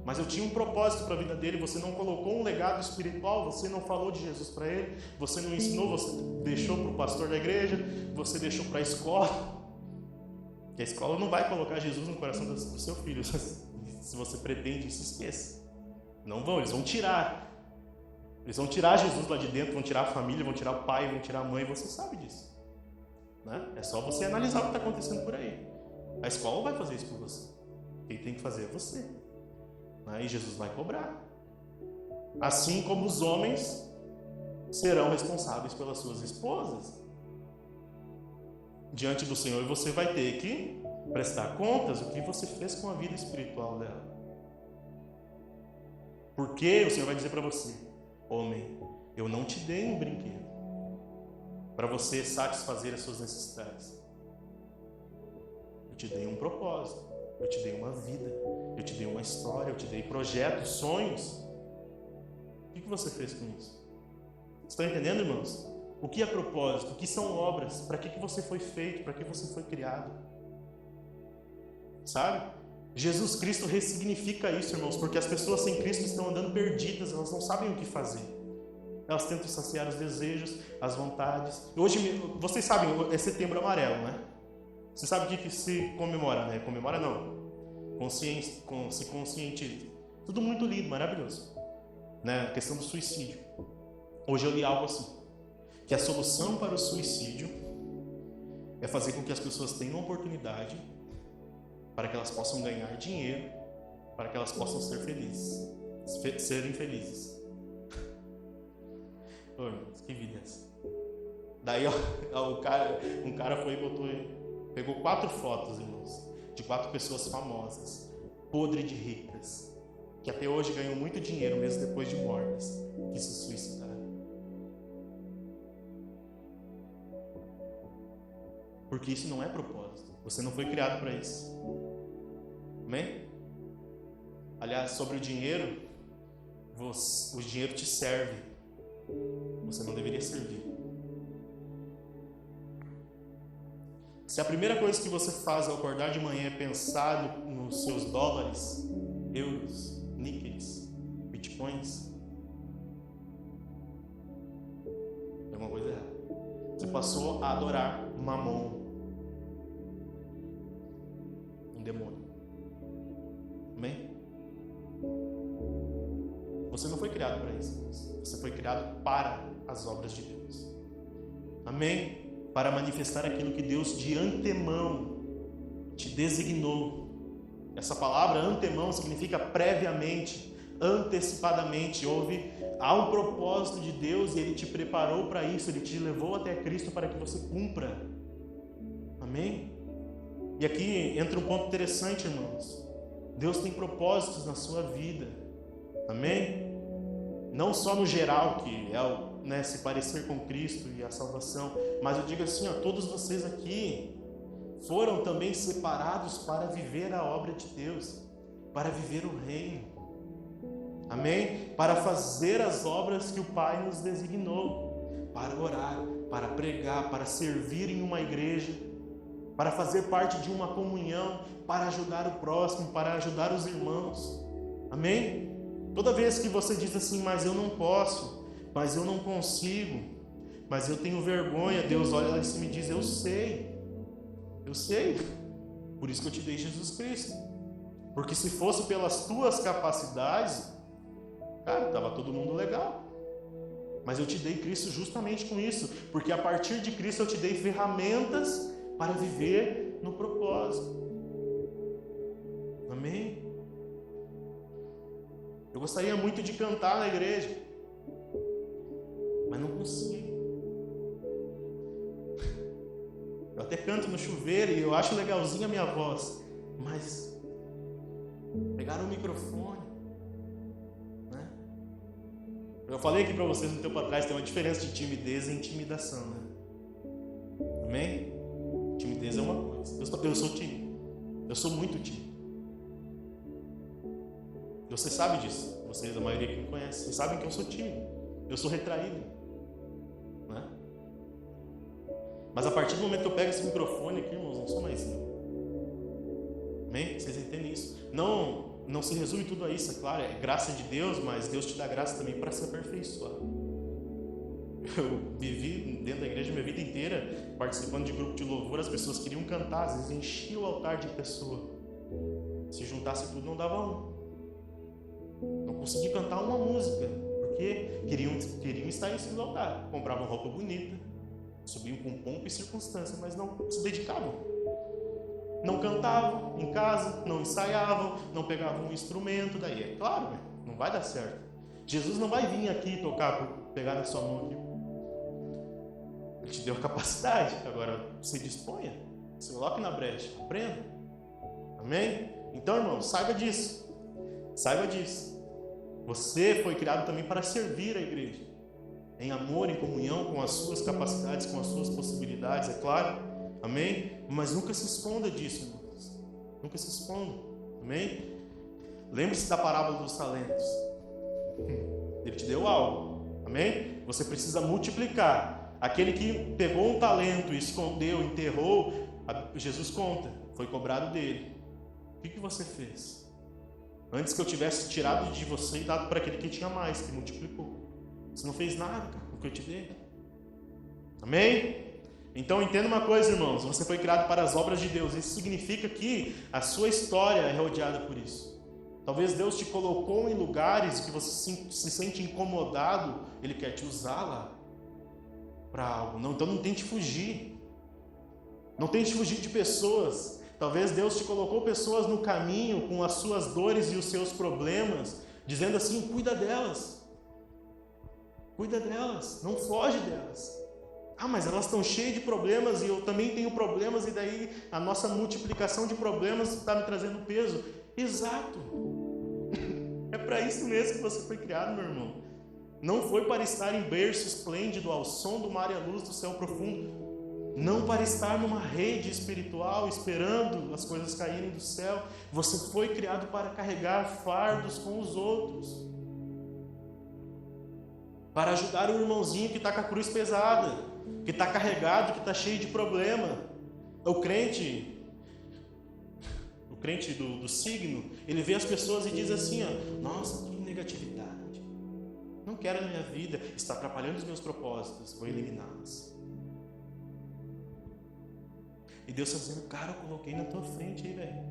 Mas eu tinha um propósito para a vida dele, você não colocou um legado espiritual, você não falou de Jesus para ele, você não ensinou, você deixou para o pastor da igreja, você deixou para a escola. Que a escola não vai colocar Jesus no coração do seu filho. Se você pretende, se esqueça. Não vão, eles vão tirar. Eles vão tirar Jesus lá de dentro, vão tirar a família, vão tirar o pai, vão tirar a mãe, você sabe disso. Né? É só você analisar o que está acontecendo por aí. A escola não vai fazer isso por você. Quem tem que fazer é você. Aí Jesus vai cobrar. Assim como os homens serão responsáveis pelas suas esposas. Diante do Senhor você vai ter que prestar contas o que você fez com a vida espiritual dela. Porque o Senhor vai dizer para você: homem, eu não te dei um brinquedo para você satisfazer as suas necessidades. Eu te dei um propósito. Eu te dei uma vida, eu te dei uma história, eu te dei projetos, sonhos. O que você fez com isso? Estão entendendo, irmãos? O que é propósito? O que são obras? Para que você foi feito? Para que você foi criado? Sabe? Jesus Cristo ressignifica isso, irmãos, porque as pessoas sem Cristo estão andando perdidas, elas não sabem o que fazer. Elas tentam saciar os desejos, as vontades. Hoje, vocês sabem, é Setembro Amarelo, né? Você sabe o que se comemora, né? Comemora não. Se conscientiza. Tudo muito lindo, maravilhoso. Né? A questão do suicídio. Hoje eu li algo assim, que a solução para o suicídio é fazer com que as pessoas tenham oportunidade para que elas possam ganhar dinheiro, para que elas possam ser felizes, serem felizes. Oh, irmãos, que vida é essa? Daí um cara foi e pegou 4 fotos, irmãos, de 4 pessoas famosas, podre de ricas, que até hoje ganham muito dinheiro mesmo depois de mortas, que se suicidaram. Porque isso não é propósito. Você não foi criado para isso. Amém? Aliás, sobre o dinheiro, o dinheiro te serve. Você não deveria servir. Se a primeira coisa que você faz ao acordar de manhã é pensar nos seus dólares, euros, níqueis, bitcoins, tem alguma coisa errada. Você passou a adorar Mamon, um demônio. Amém? Você não foi criado para isso. Você foi criado para as obras de Deus. Amém? Para manifestar aquilo que Deus de antemão te designou. Essa palavra antemão significa previamente, antecipadamente. Há um propósito de Deus e Ele te preparou para isso. Ele te levou até Cristo para que você cumpra. Amém? E aqui entra um ponto interessante, irmãos. Deus tem propósitos na sua vida. Amém? Não só no geral, que é se parecer com Cristo e a salvação, mas eu digo assim, todos vocês aqui foram também separados para viver a obra de Deus, para viver o reino. Amém? Para fazer as obras que o Pai nos designou, para orar, para pregar, para servir em uma igreja, para fazer parte de uma comunhão, para ajudar o próximo, para ajudar os irmãos. Amém? Toda vez que você diz assim, mas eu não posso, mas eu não consigo, mas eu tenho vergonha, Deus olha lá em cima e diz, eu sei, por isso que eu te dei Jesus Cristo. Porque se fosse pelas tuas capacidades, cara, estava todo mundo legal. Mas eu te dei Cristo justamente com isso, porque a partir de Cristo eu te dei ferramentas para viver no propósito. Amém? Eu gostaria muito de cantar na igreja, mas não consigo. Eu até canto no chuveiro e eu acho legalzinha a minha voz, mas pegar o microfone, né? Eu falei aqui para vocês um tempo atrás, tem uma diferença de timidez e intimidação, né? Amém? Timidez é uma coisa. Eu sou tímido. Eu sou muito tímido. Você sabe disso. Vocês, a maioria que me conhece, vocês sabem que eu sou tímido. Eu sou retraído, né? Mas a partir do momento que eu pego esse microfone aqui, irmãos, não sou mais eu. Amém? Vocês entendem isso? Não se resume tudo a isso, é claro. É graça de Deus, mas Deus te dá graça também para se aperfeiçoar. Eu vivi dentro da igreja minha vida inteira participando de grupo de louvor. As pessoas queriam cantar, às vezes enchia o altar de pessoa. Se juntasse tudo, não dava um. Não conseguia cantar uma música, porque queriam estar em cima do altar. Compravam roupa bonita, subiam com pompa e circunstância, mas não se dedicavam. Não cantavam em casa, não ensaiavam, não pegavam um instrumento. Daí é claro, né? Não vai dar certo. Jesus não vai vir aqui tocar, pegar na sua mão aqui. Ele te deu a capacidade, agora se disponha, se coloque na brecha, aprenda. Amém? Então, irmão, saiba disso. Saiba disso. Você foi criado também para servir a igreja, em amor, em comunhão, com as suas capacidades, com as suas possibilidades, é claro. Amém? Mas nunca se esconda disso, irmãos. Nunca se esconda. Amém? Lembre-se da parábola dos talentos. Ele te deu algo. Amém? Você precisa multiplicar. Aquele que pegou um talento, escondeu, enterrou, Jesus conta, foi cobrado dele. O que você fez? Antes que eu tivesse tirado de você e dado para aquele que tinha mais, que multiplicou. Você não fez nada, cara, com o que eu te dei. Amém? Então entenda uma coisa, irmãos, você foi criado para as obras de Deus. Isso significa que a sua história é rodeada por isso. Talvez Deus te colocou em lugares que você se sente incomodado, Ele quer te usar lá para algo. Não, então não tente fugir. Não tente fugir de pessoas. Talvez Deus te colocou pessoas no caminho com as suas dores e os seus problemas, dizendo assim, cuida delas. Cuida delas, não foge delas. Ah, mas elas estão cheias de problemas e eu também tenho problemas, e daí a nossa multiplicação de problemas está me trazendo peso. Exato. É para isso mesmo que você foi criado, meu irmão. Não foi para estar em berço esplêndido ao som do mar e à luz do céu profundo. Não para estar numa rede espiritual esperando as coisas caírem do céu. Você foi criado para carregar fardos com os outros. Para ajudar o irmãozinho que está com a cruz pesada, que está carregado, que está cheio de problema. O crente do signo, ele vê as pessoas e diz assim, ó, nossa, que negatividade. Não quero na minha vida, está atrapalhando os meus propósitos, vou eliminá-las. E Deus está dizendo, cara, eu coloquei na tua frente aí, velho.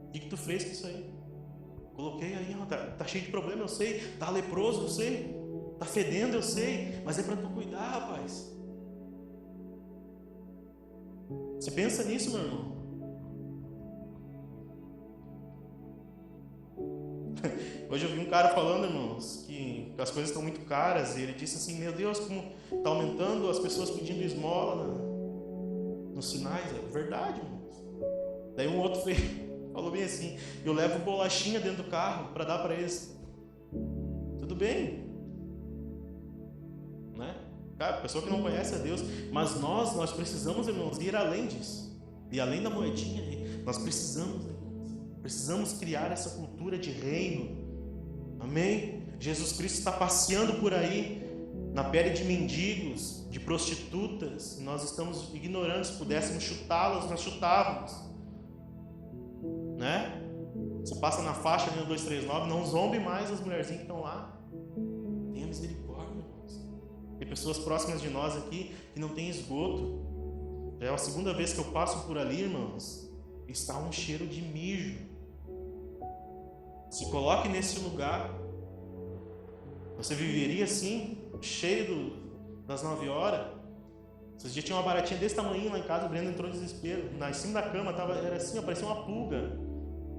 O que tu fez com isso aí? Coloquei aí, ó, tá cheio de problema, eu sei. Tá leproso, eu sei. Tá fedendo, eu sei. Mas é para tu cuidar, rapaz. Você pensa nisso, meu irmão? Hoje eu vi um cara falando, irmãos, que as coisas estão muito caras. E ele disse assim, meu Deus, como está aumentando as pessoas pedindo esmola nos sinais. É verdade, irmãos. Daí um outro falou bem assim, eu levo bolachinha dentro do carro para dar para eles. Tudo bem, né? Cara, pessoa que não conhece a Deus, mas nós precisamos, irmãos, ir além disso, e além da moedinha, nós precisamos criar essa cultura de reino. Amém? Jesus Cristo está passeando por aí na pele de mendigos, de prostitutas, e nós estamos ignorando. Se pudéssemos chutá-las, nós chutávamos, né? Você passa na faixa ali no 239, não zombe mais as mulherzinhas que estão lá. Tenha misericórdia, irmãos. Tem pessoas próximas de nós aqui que não tem esgoto. Já é a segunda vez que eu passo por ali, irmãos. Está um cheiro de mijo. Se coloque nesse lugar. Você viveria assim, cheio das 9 horas? Esses dias tinha uma baratinha desse tamanho lá em casa, o Breno entrou em desespero. Em cima da cama, era assim, parecia uma pulga.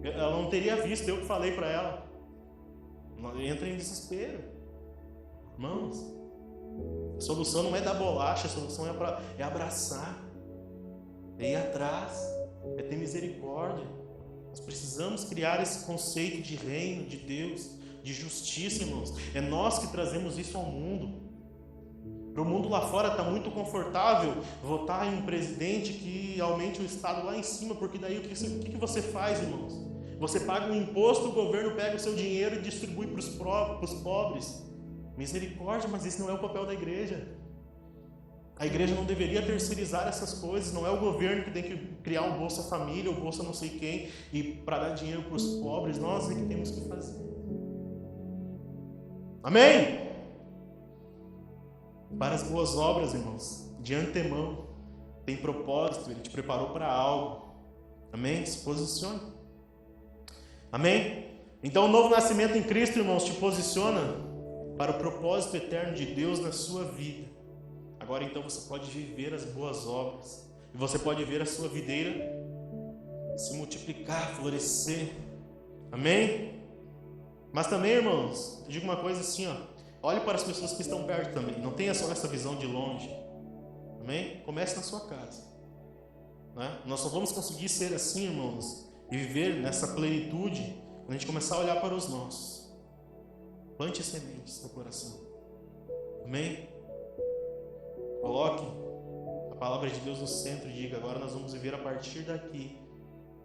Ela não teria visto, eu que falei para ela. Entra em desespero. Irmãos, a solução não é dar bolacha, a solução é abraçar, é ir atrás, é ter misericórdia. Nós precisamos criar esse conceito de reino de Deus, de justiça, irmãos. É nós que trazemos isso ao mundo. Para o mundo lá fora está muito confortável votar em um presidente que aumente o Estado lá em cima, porque daí o que você faz, irmãos? Você paga um imposto, o governo pega o seu dinheiro e distribui para os pobres. Misericórdia, mas esse não é o papel da igreja. A igreja não deveria terceirizar essas coisas. Não é o governo que tem que criar um Bolsa Família ou Bolsa não sei quem e para dar dinheiro para os pobres. Nós é que temos que fazer. Amém? Para as boas obras, irmãos, de antemão, tem propósito, Ele te preparou para algo. Amém? Se posicione. Amém? Então o novo nascimento em Cristo, irmãos, te posiciona para o propósito eterno de Deus na sua vida. Agora então você pode viver as boas obras. E você pode ver a sua videira se multiplicar, florescer. Amém? Mas também, irmãos, eu digo uma coisa assim, ó. Olhe para as pessoas que estão perto também. Não tenha só essa visão de longe. Amém? Comece na sua casa. Né? Nós só vamos conseguir ser assim, irmãos, e viver nessa plenitude quando a gente começar a olhar para os nossos. Plante sementes no coração. Amém? Coloque a palavra de Deus no centro e diga, agora nós vamos viver a partir daqui.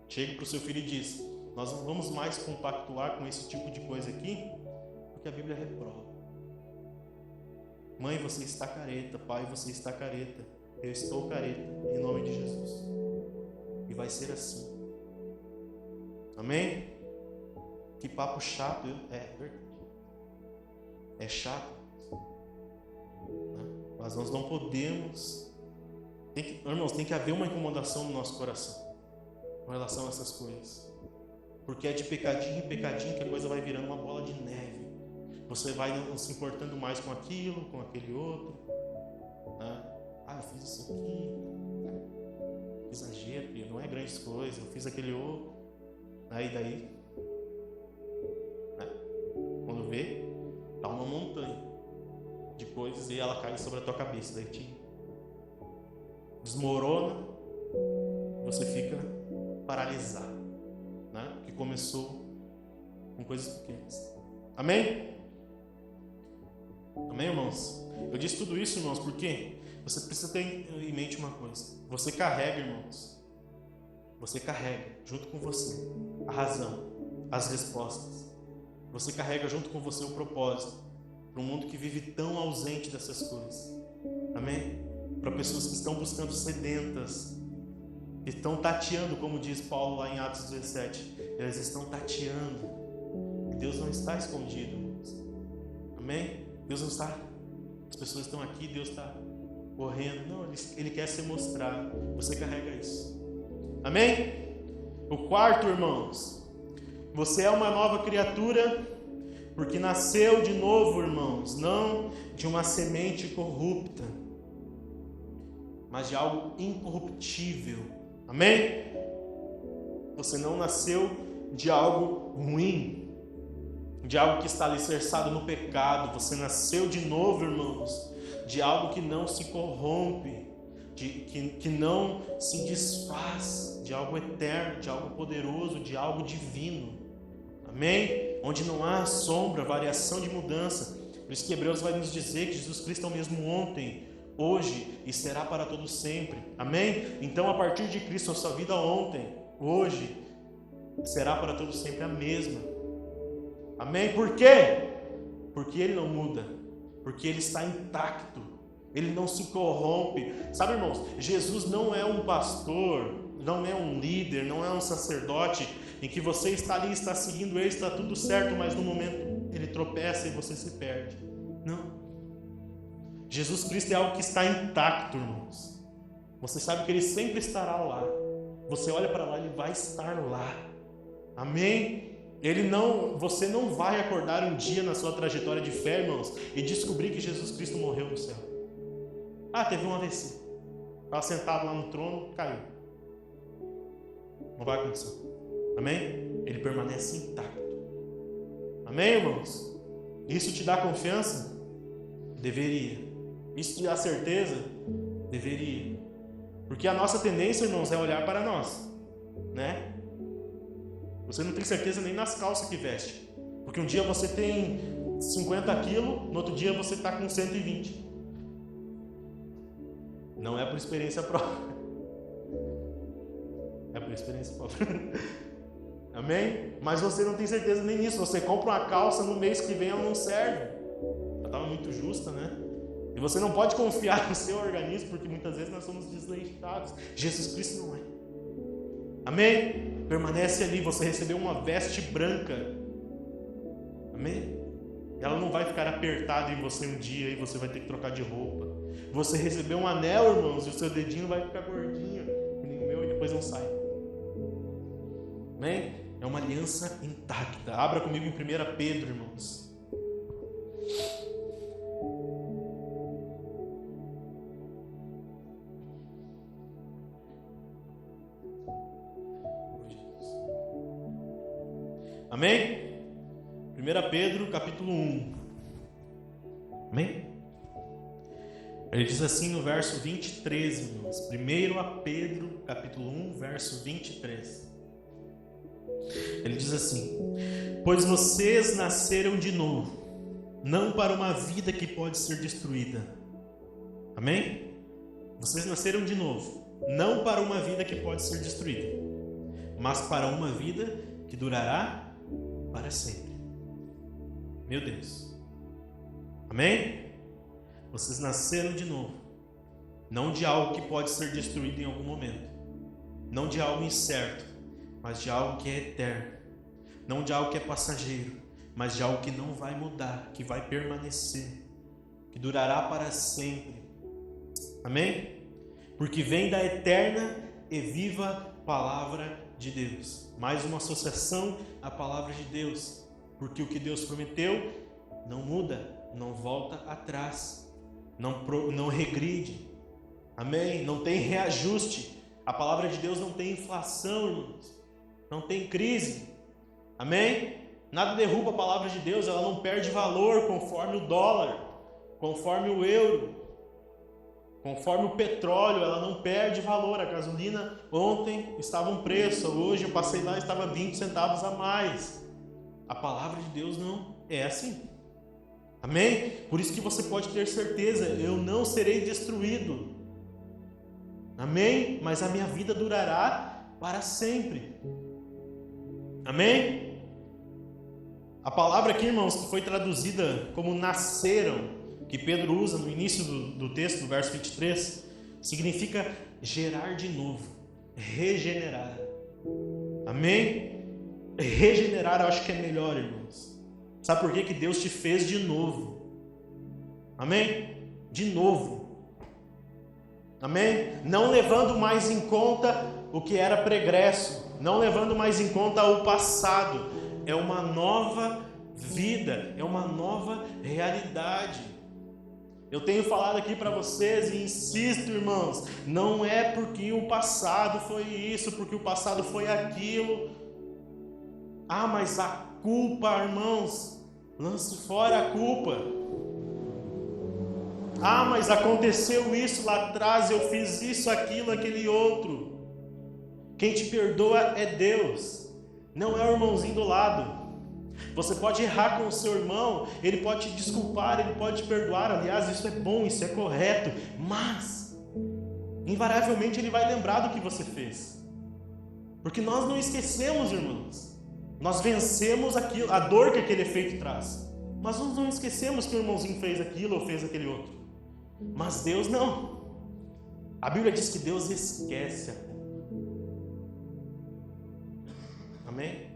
Chegue para o seu filho e diz, nós não vamos mais compactuar com esse tipo de coisa aqui, porque a Bíblia reprova. Mãe, você está careta. Pai, você está careta. Eu estou careta, em nome de Jesus. E vai ser assim. Amém? Que papo chato. É verdade. É chato. Mas nós não podemos. Irmãos, tem que haver uma incomodação no nosso coração com relação a essas coisas. Porque é de pecadinho em pecadinho que a coisa vai virando uma bola de neve. Você vai não se importando mais com aquilo, com aquele outro. Eu fiz isso aqui. Exagero, não é grandes coisas. Eu fiz aquele outro. Daí, quando vê, tá uma montanha de coisas e ela cai sobre a tua cabeça. Daí te desmorona. Você fica paralisado. Que começou com coisas pequenas. Amém? Amém, irmãos? Eu disse tudo isso, irmãos, porque você precisa ter em mente uma coisa. Você carrega, irmãos. Você carrega junto com você a razão, as respostas. Você carrega junto com você o propósito para um mundo que vive tão ausente dessas coisas. Amém? Para pessoas que estão buscando sedentas, que estão tateando, como diz Paulo lá em Atos 17. Eles estão tateando. E Deus não está escondido, irmãos. Amém? Deus não está. As pessoas estão aqui, Deus está correndo. Não, Ele quer ser mostrado. Você carrega isso. Amém? O quarto, irmãos. Você é uma nova criatura porque nasceu de novo, irmãos. Não de uma semente corrupta, mas de algo incorruptível. Amém? Você não nasceu de algo ruim, de algo que está alicerçado no pecado. Você nasceu de novo, irmãos, de algo que não se corrompe, que não se desfaz, de algo eterno, de algo poderoso, de algo divino. Amém? Onde não há sombra, variação de mudança. Por isso que Hebreus vai nos dizer que Jesus Cristo é o mesmo ontem, hoje e será para todo sempre. Amém? Então, a partir de Cristo, a sua vida ontem, hoje, será para todo sempre a mesma. Amém? Por quê? Porque Ele não muda. Porque Ele está intacto. Ele não se corrompe. Sabe, irmãos, Jesus não é um pastor, não é um líder, não é um sacerdote em que você está ali, está seguindo Ele, está tudo certo, mas no momento Ele tropeça e você se perde. Não. Jesus Cristo é algo que está intacto, irmãos. Você sabe que Ele sempre estará lá. Você olha para lá, Ele vai estar lá. Amém? Você não vai acordar um dia na sua trajetória de fé, irmãos, e descobrir que Jesus Cristo morreu no céu. Teve um AVC. Estava sentado lá no trono, caiu. Não vai acontecer. Amém? Ele permanece intacto. Amém, irmãos? Isso te dá confiança? Deveria. Isso te dá certeza? Deveria. Porque a nossa tendência, irmãos, é olhar para nós, né? Você não tem certeza nem nas calças que veste. Porque um dia você tem 50 quilos, no outro dia você está com 120. Não é por experiência própria. É por experiência própria. Amém? Mas você não tem certeza nem nisso. Você compra uma calça, no mês que vem ela não serve. Ela estava muito justa, né? E você não pode confiar no seu organismo, porque muitas vezes nós somos desleixados. Jesus Cristo não é. Amém? Permanece ali. Você recebeu uma veste branca. Amém? Ela não vai ficar apertada em você um dia e você vai ter que trocar de roupa. Você recebeu um anel, irmãos, e o seu dedinho vai ficar gordinho, que nem o meu, e depois não sai. Amém? É uma aliança intacta. Abra comigo em 1 Pedro, irmãos. Amém? 1 Pedro, capítulo 1. Amém? Ele diz assim no verso 23, irmãos. 1 Pedro, capítulo 1, verso 23. Ele diz assim: pois vocês nasceram de novo, não para uma vida que pode ser destruída. Amém? Vocês nasceram de novo, não para uma vida que pode ser destruída, mas para uma vida que durará para sempre. Meu Deus. Amém? Vocês nasceram de novo. Não de algo que pode ser destruído em algum momento. Não de algo incerto, mas de algo que é eterno. Não de algo que é passageiro, mas de algo que não vai mudar, que vai permanecer, que durará para sempre. Amém? Porque vem da eterna e viva palavra de Deus. Mais uma associação à palavra de Deus. Porque o que Deus prometeu não muda, não volta atrás, não regride. Amém? Não tem reajuste. A palavra de Deus não tem inflação, irmãos. Não tem crise. Amém? Nada derruba a palavra de Deus, ela não perde valor conforme o dólar, conforme o euro, conforme o petróleo, ela não perde valor. A gasolina ontem estava um preço, hoje eu passei lá e estava 20 centavos a mais. A palavra de Deus não é assim. Amém? Por isso que você pode ter certeza, eu não serei destruído. Amém? Mas a minha vida durará para sempre. Amém? A palavra aqui, irmãos, que foi traduzida como nasceram, que Pedro usa no início do texto, do verso 23, significa gerar de novo, regenerar. Amém? Regenerar eu acho que é melhor, irmãos. Sabe por quê? Que Deus te fez de novo. Amém? De novo. Amém? Não levando mais em conta o que era pregresso, não levando mais em conta o passado. É uma nova vida, é uma nova realidade. Eu tenho falado aqui para vocês e insisto, irmãos, não é porque o passado foi isso, porque o passado foi aquilo. Ah, mas a culpa, irmãos, lance fora a culpa. Ah, mas aconteceu isso lá atrás, eu fiz isso, aquilo, aquele outro. Quem te perdoa é Deus, não é o irmãozinho do lado. Você pode errar com o seu irmão, ele pode te desculpar, ele pode te perdoar. Aliás, isso é bom, isso é correto, mas invariavelmente ele vai lembrar do que você fez. Porque nós não esquecemos, irmãos. Nós vencemos aquilo, a dor que aquele efeito traz. Mas nós não esquecemos que o irmãozinho fez aquilo ou fez aquele outro. Mas Deus não. A Bíblia diz que Deus esquece a culpa. Amém?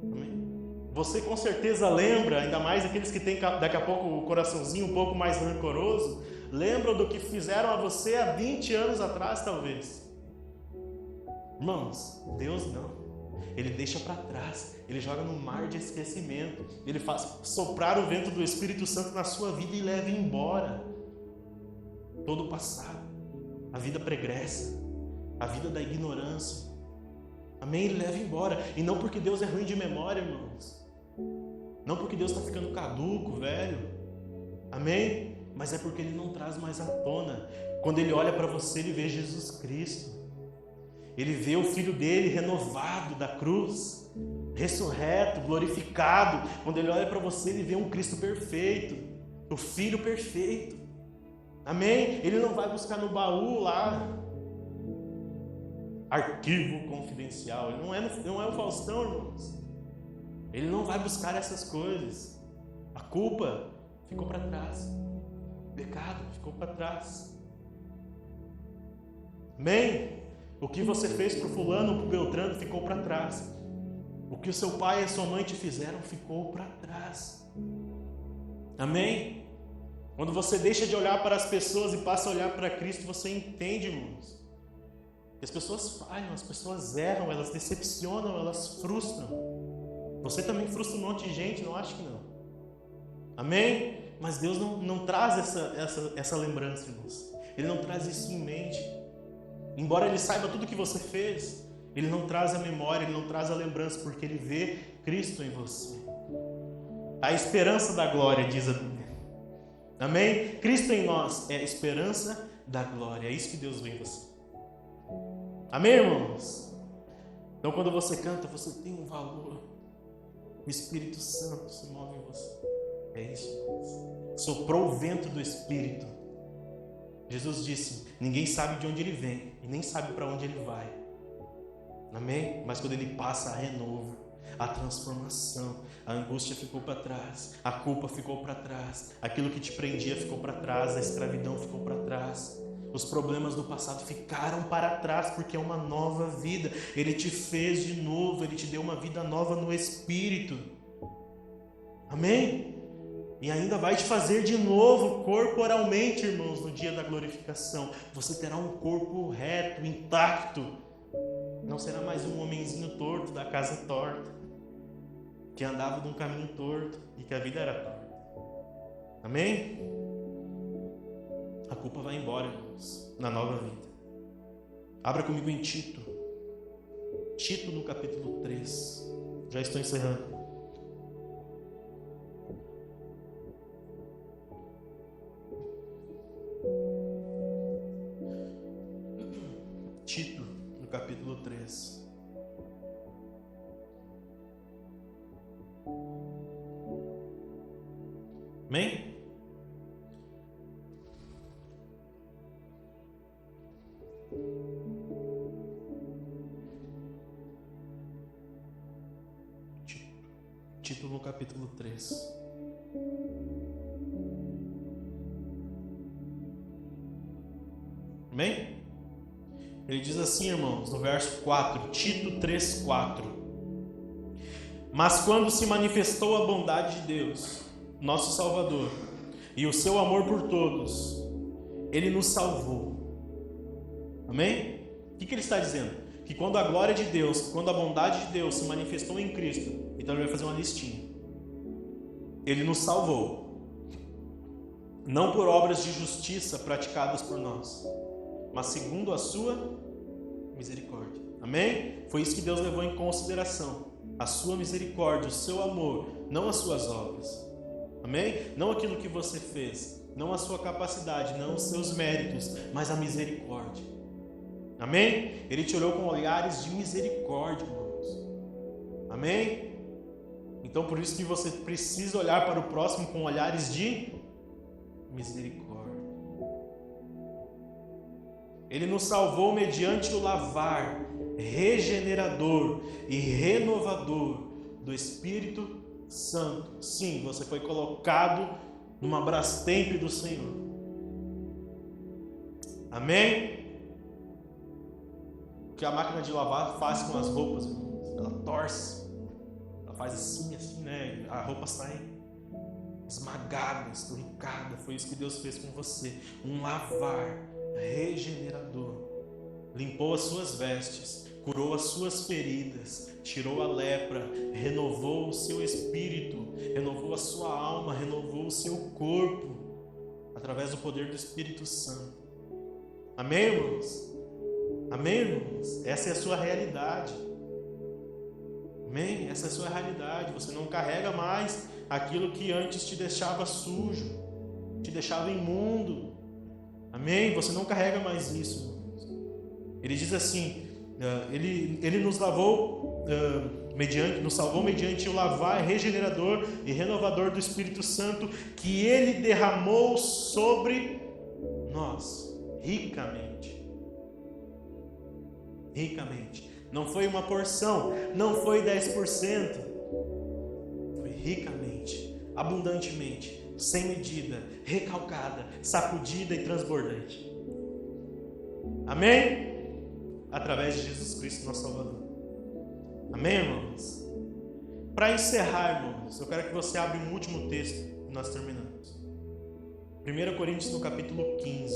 Amém? Você com certeza lembra, ainda mais aqueles que têm daqui a pouco o coraçãozinho um pouco mais rancoroso, lembram do que fizeram a você há 20 anos atrás, talvez. Irmãos, Deus não. Ele deixa para trás, ele joga no mar de esquecimento, ele faz soprar o vento do Espírito Santo na sua vida e leva embora todo o passado, a vida pregressa, a vida da ignorância. Amém? Ele leva embora. E não porque Deus é ruim de memória, irmãos. Não porque Deus está ficando caduco, velho. Amém? Mas é porque Ele não traz mais à tona. Quando Ele olha para você, Ele vê Jesus Cristo. Ele vê o Filho dele renovado da cruz, ressurreto, glorificado. Quando Ele olha para você, Ele vê um Cristo perfeito, o Filho perfeito. Amém? Ele não vai buscar no baú lá arquivo confidencial. Ele não é o Faustão, irmãos. Ele não vai buscar essas coisas. A culpa ficou para trás. O pecado ficou para trás. Amém? O que você fez para o fulano ou para o Beltrano ficou para trás. O que o seu pai e a sua mãe te fizeram ficou para trás. Amém? Quando você deixa de olhar para as pessoas e passa a olhar para Cristo, você entende, irmãos, que as pessoas falham, as pessoas erram, elas decepcionam, elas frustram. Você também frustra um monte de gente, não acha que não? Amém? Mas Deus não traz essa lembrança, irmãos. Ele não traz isso em mente. Embora Ele saiba tudo que você fez, Ele não traz a memória, Ele não traz a lembrança, porque Ele vê Cristo em você. A esperança da glória, diz a Bíblia. Amém? Cristo em nós é a esperança da glória. É isso que Deus vê em você. Amém, irmãos? Então, quando você canta, você tem um valor. O Espírito Santo se move em você. É isso. Soprou o vento do Espírito. Jesus disse: ninguém sabe de onde ele vem e nem sabe para onde ele vai. Amém? Mas quando ele passa, há renovo. A transformação, a angústia ficou para trás, a culpa ficou para trás, aquilo que te prendia ficou para trás, a escravidão ficou para trás, os problemas do passado ficaram para trás, porque é uma nova vida. Ele te fez de novo, Ele te deu uma vida nova no Espírito. Amém? E ainda vai te fazer de novo corporalmente, irmãos, no dia da glorificação. Você terá um corpo reto, intacto. Não será mais um homenzinho torto da casa torta, que andava de um caminho torto e que a vida era torta. Amém? A culpa vai embora, irmãos, na nova vida. Abra comigo em Tito. Tito no capítulo 3. Já estou encerrando. Tito no capítulo 3. Amém? Tito no capítulo 3. Amém? Ele diz assim, irmãos, no verso 4, Tito 3, 4. Mas quando se manifestou a bondade de Deus, nosso Salvador, e o seu amor por todos, Ele nos salvou. Amém? O que ele está dizendo? Que quando a glória de Deus, quando a bondade de Deus se manifestou em Cristo, então ele vai fazer uma listinha. Ele nos salvou, não por obras de justiça praticadas por nós, mas segundo a sua misericórdia. Amém? Foi isso que Deus levou em consideração. A sua misericórdia, o seu amor, não as suas obras. Amém? Não aquilo que você fez, não a sua capacidade, não os seus méritos, mas a misericórdia. Amém? Ele te olhou com olhares de misericórdia, irmãos. Amém? Então por isso que você precisa olhar para o próximo com olhares de misericórdia. Ele nos salvou mediante o lavar regenerador e renovador do Espírito Santo. Sim, você foi colocado numa Brastemp do Senhor. Amém? O que a máquina de lavar faz com as roupas, irmãos? Ela torce, ela faz assim, né? A roupa sai esmagada, esturricada. Foi isso que Deus fez com você. Um lavar regenerador. Limpou as suas vestes, curou as suas feridas, tirou a lepra, renovou o seu espírito, renovou a sua alma, renovou o seu corpo, através do poder do Espírito Santo. Amém, irmãos? Amém, irmãos? Essa é a sua realidade. Amém? Essa é a sua realidade. Você não carrega mais aquilo que antes te deixava sujo, te deixava imundo. Amém? Você não carrega mais isso, irmãos. Ele diz assim, ele nos lavou, nos salvou mediante o lavar regenerador e renovador do Espírito Santo, que Ele derramou sobre nós, ricamente. Ricamente. Não foi uma porção, não foi 10%, foi ricamente, abundantemente, sem medida, recalcada, sacudida e transbordante. Amém? Através de Jesus Cristo, nosso Salvador. Amém, irmãos? Para encerrar, irmãos, eu quero que você abra um último texto e nós terminamos. 1 Coríntios no capítulo 15.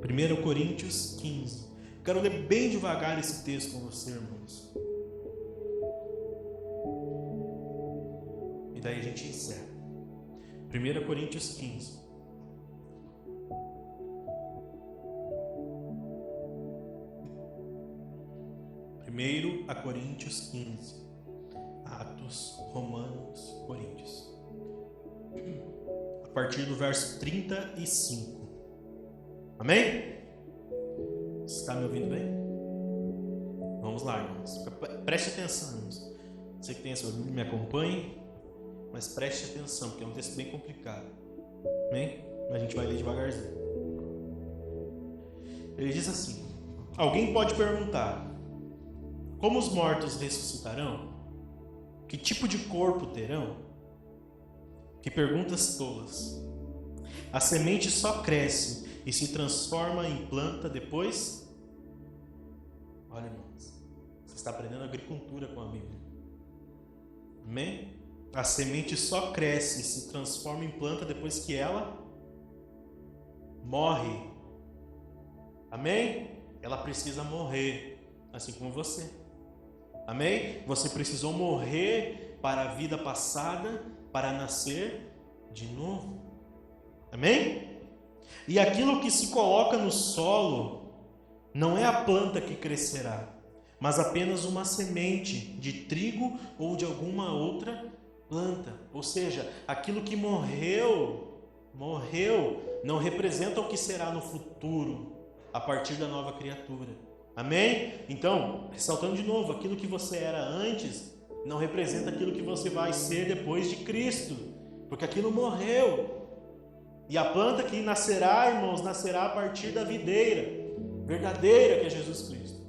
1 Coríntios 15. Quero ler bem devagar esse texto com você, irmãos. E daí a gente encerra. 1 Coríntios 15. Primeiro a Coríntios 15. Atos, Romanos, Coríntios. A partir do verso 35. Amém? Você está me ouvindo bem? Vamos lá, irmãos. Preste atenção, irmãos. Você que tem a sua Bíblia, me acompanhe, mas preste atenção, porque é um texto bem complicado. Amém? Mas a gente vai ler devagarzinho. Ele diz assim: alguém pode perguntar: Como os mortos ressuscitarão? Que tipo de corpo terão? Que perguntas tolas. A semente só cresce e se transforma em planta depois. Olha, irmãos, você está aprendendo agricultura com a Bíblia. Amém? A semente só cresce e se transforma em planta depois que ela morre. Amém? Ela precisa morrer, assim como você. Amém? Você precisou morrer para a vida passada, para nascer de novo. Amém? E aquilo que se coloca no solo não é a planta que crescerá, mas apenas uma semente de trigo ou de alguma outra planta. Ou seja, aquilo que morreu, não representa o que será no futuro, a partir da nova criatura. Amém? Então, ressaltando de novo, aquilo que você era antes não representa aquilo que você vai ser depois de Cristo, porque aquilo morreu. E a planta que nascerá, irmãos, nascerá a partir da videira verdadeira, que é Jesus Cristo.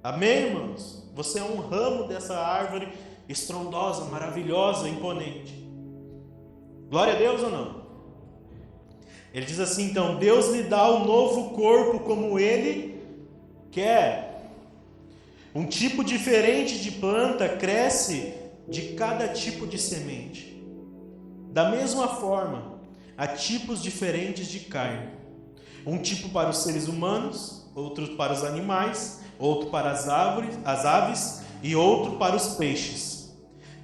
Amém, irmãos? Você é um ramo dessa árvore estrondosa, maravilhosa, imponente. Glória a Deus ou não? Ele diz assim, então, Deus lhe dá um novo corpo como Ele quer. Um tipo diferente de planta cresce de cada tipo de semente. Da mesma forma, há tipos diferentes de carne. Um tipo para os seres humanos, outro para os animais, outro para as aves e outro para os peixes.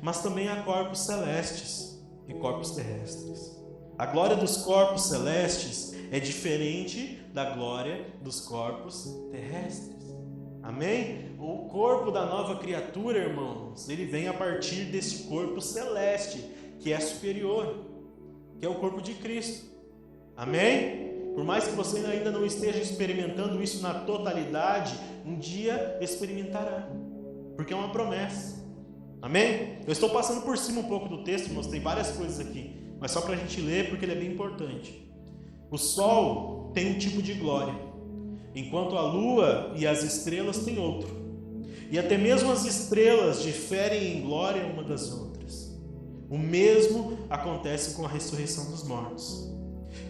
Mas também há corpos celestes e corpos terrestres. A glória dos corpos celestes é diferente da glória dos corpos terrestres. Amém? O corpo da nova criatura, irmãos, ele vem a partir desse corpo celeste, que é superior, que é o corpo de Cristo. Amém? Por mais que você ainda não esteja experimentando isso na totalidade, um dia experimentará, porque é uma promessa. Amém? Eu estou passando por cima um pouco do texto, irmãos, tem várias coisas aqui, mas só para a gente ler, porque ele é bem importante. O sol tem um tipo de glória, enquanto a lua e as estrelas têm outro. E até mesmo as estrelas diferem em glória uma das outras. O mesmo acontece com a ressurreição dos mortos.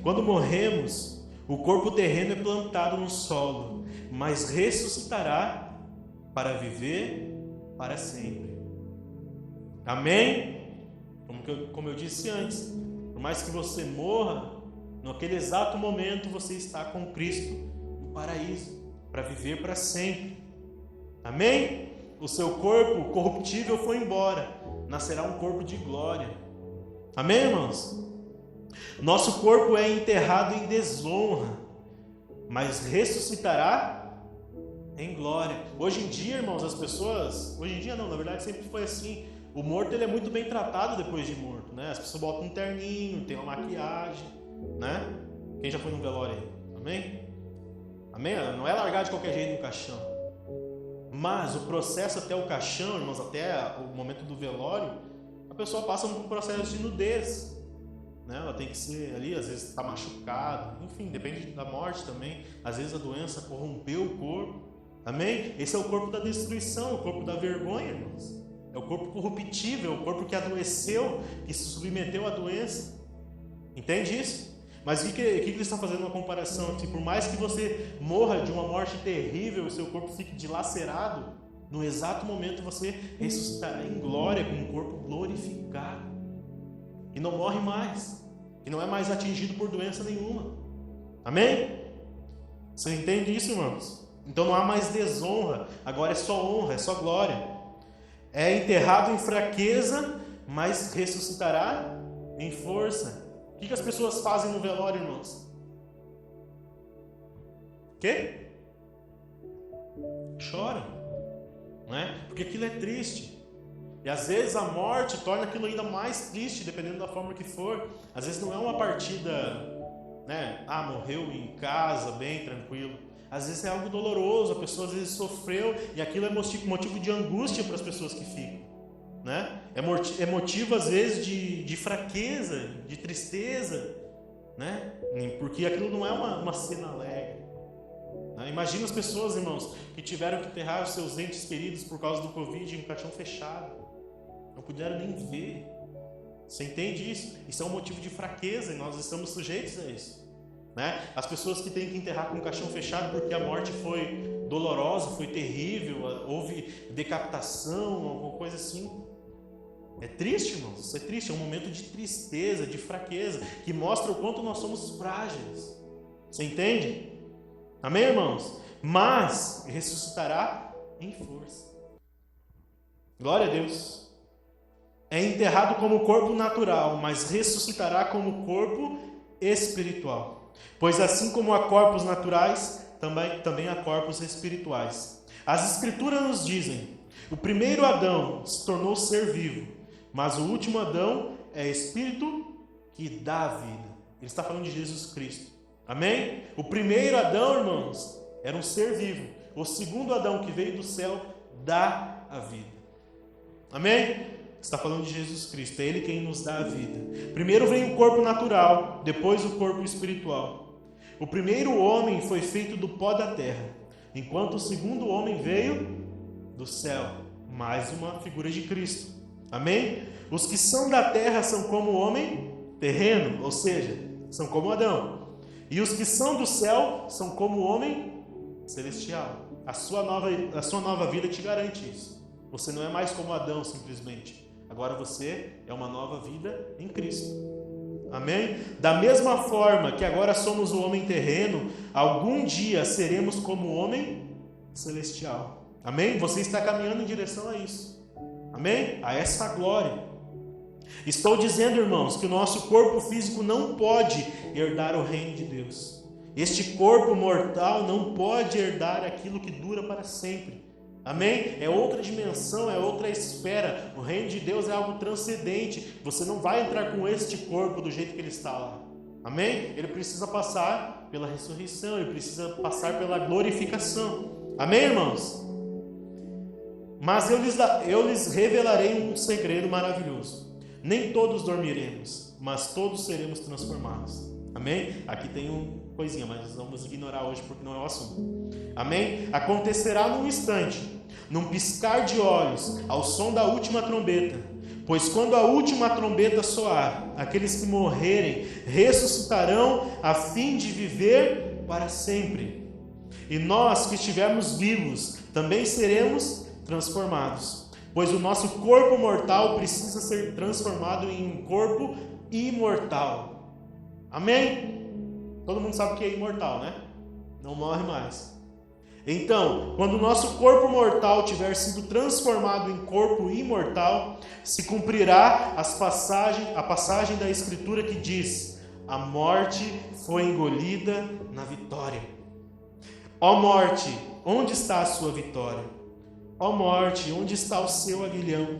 Quando morremos, o corpo terreno é plantado no solo, mas ressuscitará para viver para sempre. Amém? Como eu disse antes, por mais que você morra, naquele exato momento você está com Cristo no paraíso, para viver para sempre. Amém? O seu corpo corruptível foi embora, nascerá um corpo de glória. Amém, irmãos? Nosso corpo é enterrado em desonra, mas ressuscitará em glória. Hoje em dia, irmãos, as pessoas... Hoje em dia não, na verdade sempre foi assim. O morto ele é muito bem tratado depois de morto, né? As pessoas botam um terninho, tem uma maquiagem, né? Quem já foi num velório aí? Amém? Amém? Não é largar de qualquer jeito no caixão. Mas o processo até o caixão, irmãos, até o momento do velório, a pessoa passa por um processo de nudez, né? Ela tem que ser ali, às vezes está machucado, enfim, depende da morte também. Às vezes a doença corrompeu o corpo. Amém? Esse é o corpo da destruição, o corpo da vergonha, irmãos. É o corpo corruptível, o corpo que adoeceu, que se submeteu à doença. Entende isso? Mas o que ele está fazendo uma comparação? Que por mais que você morra de uma morte terrível, o seu corpo fique dilacerado, no exato momento você ressuscitará em glória, com um corpo glorificado. E não morre mais. E não é mais atingido por doença nenhuma. Amém? Você entende isso, irmãos? Então não há mais desonra, agora é só honra, é só glória. É enterrado em fraqueza, mas ressuscitará em força. O que as pessoas fazem no velório, irmãos? O quê? Choram, não é? Porque aquilo é triste. E às vezes a morte torna aquilo ainda mais triste, dependendo da forma que for. Às vezes não é uma partida, né? Morreu em casa, bem tranquilo. Às vezes é algo doloroso, a pessoa às vezes sofreu e aquilo é motivo de angústia para as pessoas que ficam, né? É motivo às vezes de fraqueza, de tristeza, né? Porque aquilo não é uma cena alegre, né? Imagina as pessoas, irmãos, que tiveram que enterrar os seus entes queridos por causa do Covid em um caixão fechado. Não puderam nem ver. Você entende isso? Isso é um motivo de fraqueza e nós estamos sujeitos a isso. Né? As pessoas que têm que enterrar com o caixão fechado porque a morte foi dolorosa, foi terrível, houve decapitação, alguma coisa assim. É triste, irmãos, isso é triste, é um momento de tristeza, de fraqueza, que mostra o quanto nós somos frágeis. Você entende? Amém, irmãos? Mas ressuscitará em força. Glória a Deus. É enterrado como corpo natural, mas ressuscitará como corpo espiritual. Pois assim como há corpos naturais, também há corpos espirituais. As Escrituras nos dizem: o primeiro Adão se tornou ser vivo, mas o último Adão é espírito que dá vida. Ele está falando de Jesus Cristo. Amém? O primeiro Adão, irmãos, era um ser vivo. O segundo Adão que veio do céu dá a vida. Amém? Está falando de Jesus Cristo. É Ele quem nos dá a vida. Primeiro vem o corpo natural, depois o corpo espiritual. O primeiro homem foi feito do pó da terra, enquanto o segundo homem veio do céu. Mais uma figura de Cristo. Amém? Os que são da terra são como o homem terreno, ou seja, são como Adão. E os que são do céu são como o homem celestial. A sua nova vida te garante isso. Você não é mais como Adão simplesmente. Agora você é uma nova vida em Cristo. Amém? Da mesma forma que agora somos o homem terreno, algum dia seremos como o homem celestial. Amém? Você está caminhando em direção a isso. Amém? A essa glória. Estou dizendo, irmãos, que o nosso corpo físico não pode herdar o reino de Deus. Este corpo mortal não pode herdar aquilo que dura para sempre. Amém? É outra dimensão, é outra esfera. O reino de Deus é algo transcendente. Você não vai entrar com este corpo do jeito que ele está lá. Amém? Ele precisa passar pela ressurreição, ele precisa passar pela glorificação. Amém, irmãos? Mas eu lhes revelarei um segredo maravilhoso. Nem todos dormiremos, mas todos seremos transformados. Amém? Aqui tem uma coisinha, mas vamos ignorar hoje porque não é o assunto. Amém? Acontecerá num instante, num piscar de olhos, ao som da última trombeta. Pois quando a última trombeta soar, aqueles que morrerem ressuscitarão a fim de viver para sempre. E nós que estivermos vivos também seremos transformados. Pois o nosso corpo mortal precisa ser transformado em um corpo imortal. Amém? Todo mundo sabe o que é imortal, né? Não morre mais. Então, quando o nosso corpo mortal tiver sido transformado em corpo imortal, se cumprirá a passagem da Escritura que diz: a morte foi engolida na vitória. Ó morte, onde está a sua vitória? Ó morte, onde está o seu aguilhão?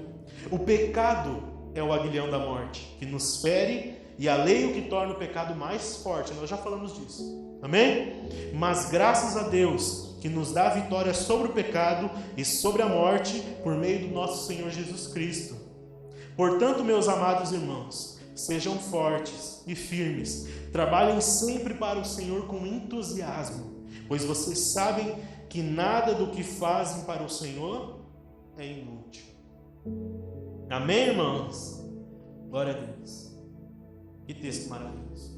O pecado é o aguilhão da morte, que nos fere, e a lei o que torna o pecado mais forte. Nós já falamos disso. Amém? Mas graças a Deus, que nos dá a vitória sobre o pecado e sobre a morte, por meio do nosso Senhor Jesus Cristo. Portanto, meus amados irmãos, sejam fortes e firmes. Trabalhem sempre para o Senhor com entusiasmo, pois vocês sabem que nada do que fazem para o Senhor é inútil. Amém, irmãos? Glória a Deus. Que texto maravilhoso.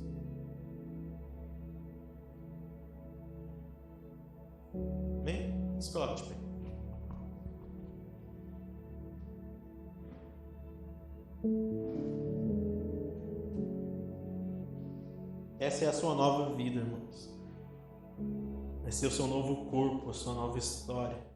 Amém? Se coloca de pé. Essa é a sua nova vida, irmãos. Vai ser o seu novo corpo, a sua nova história.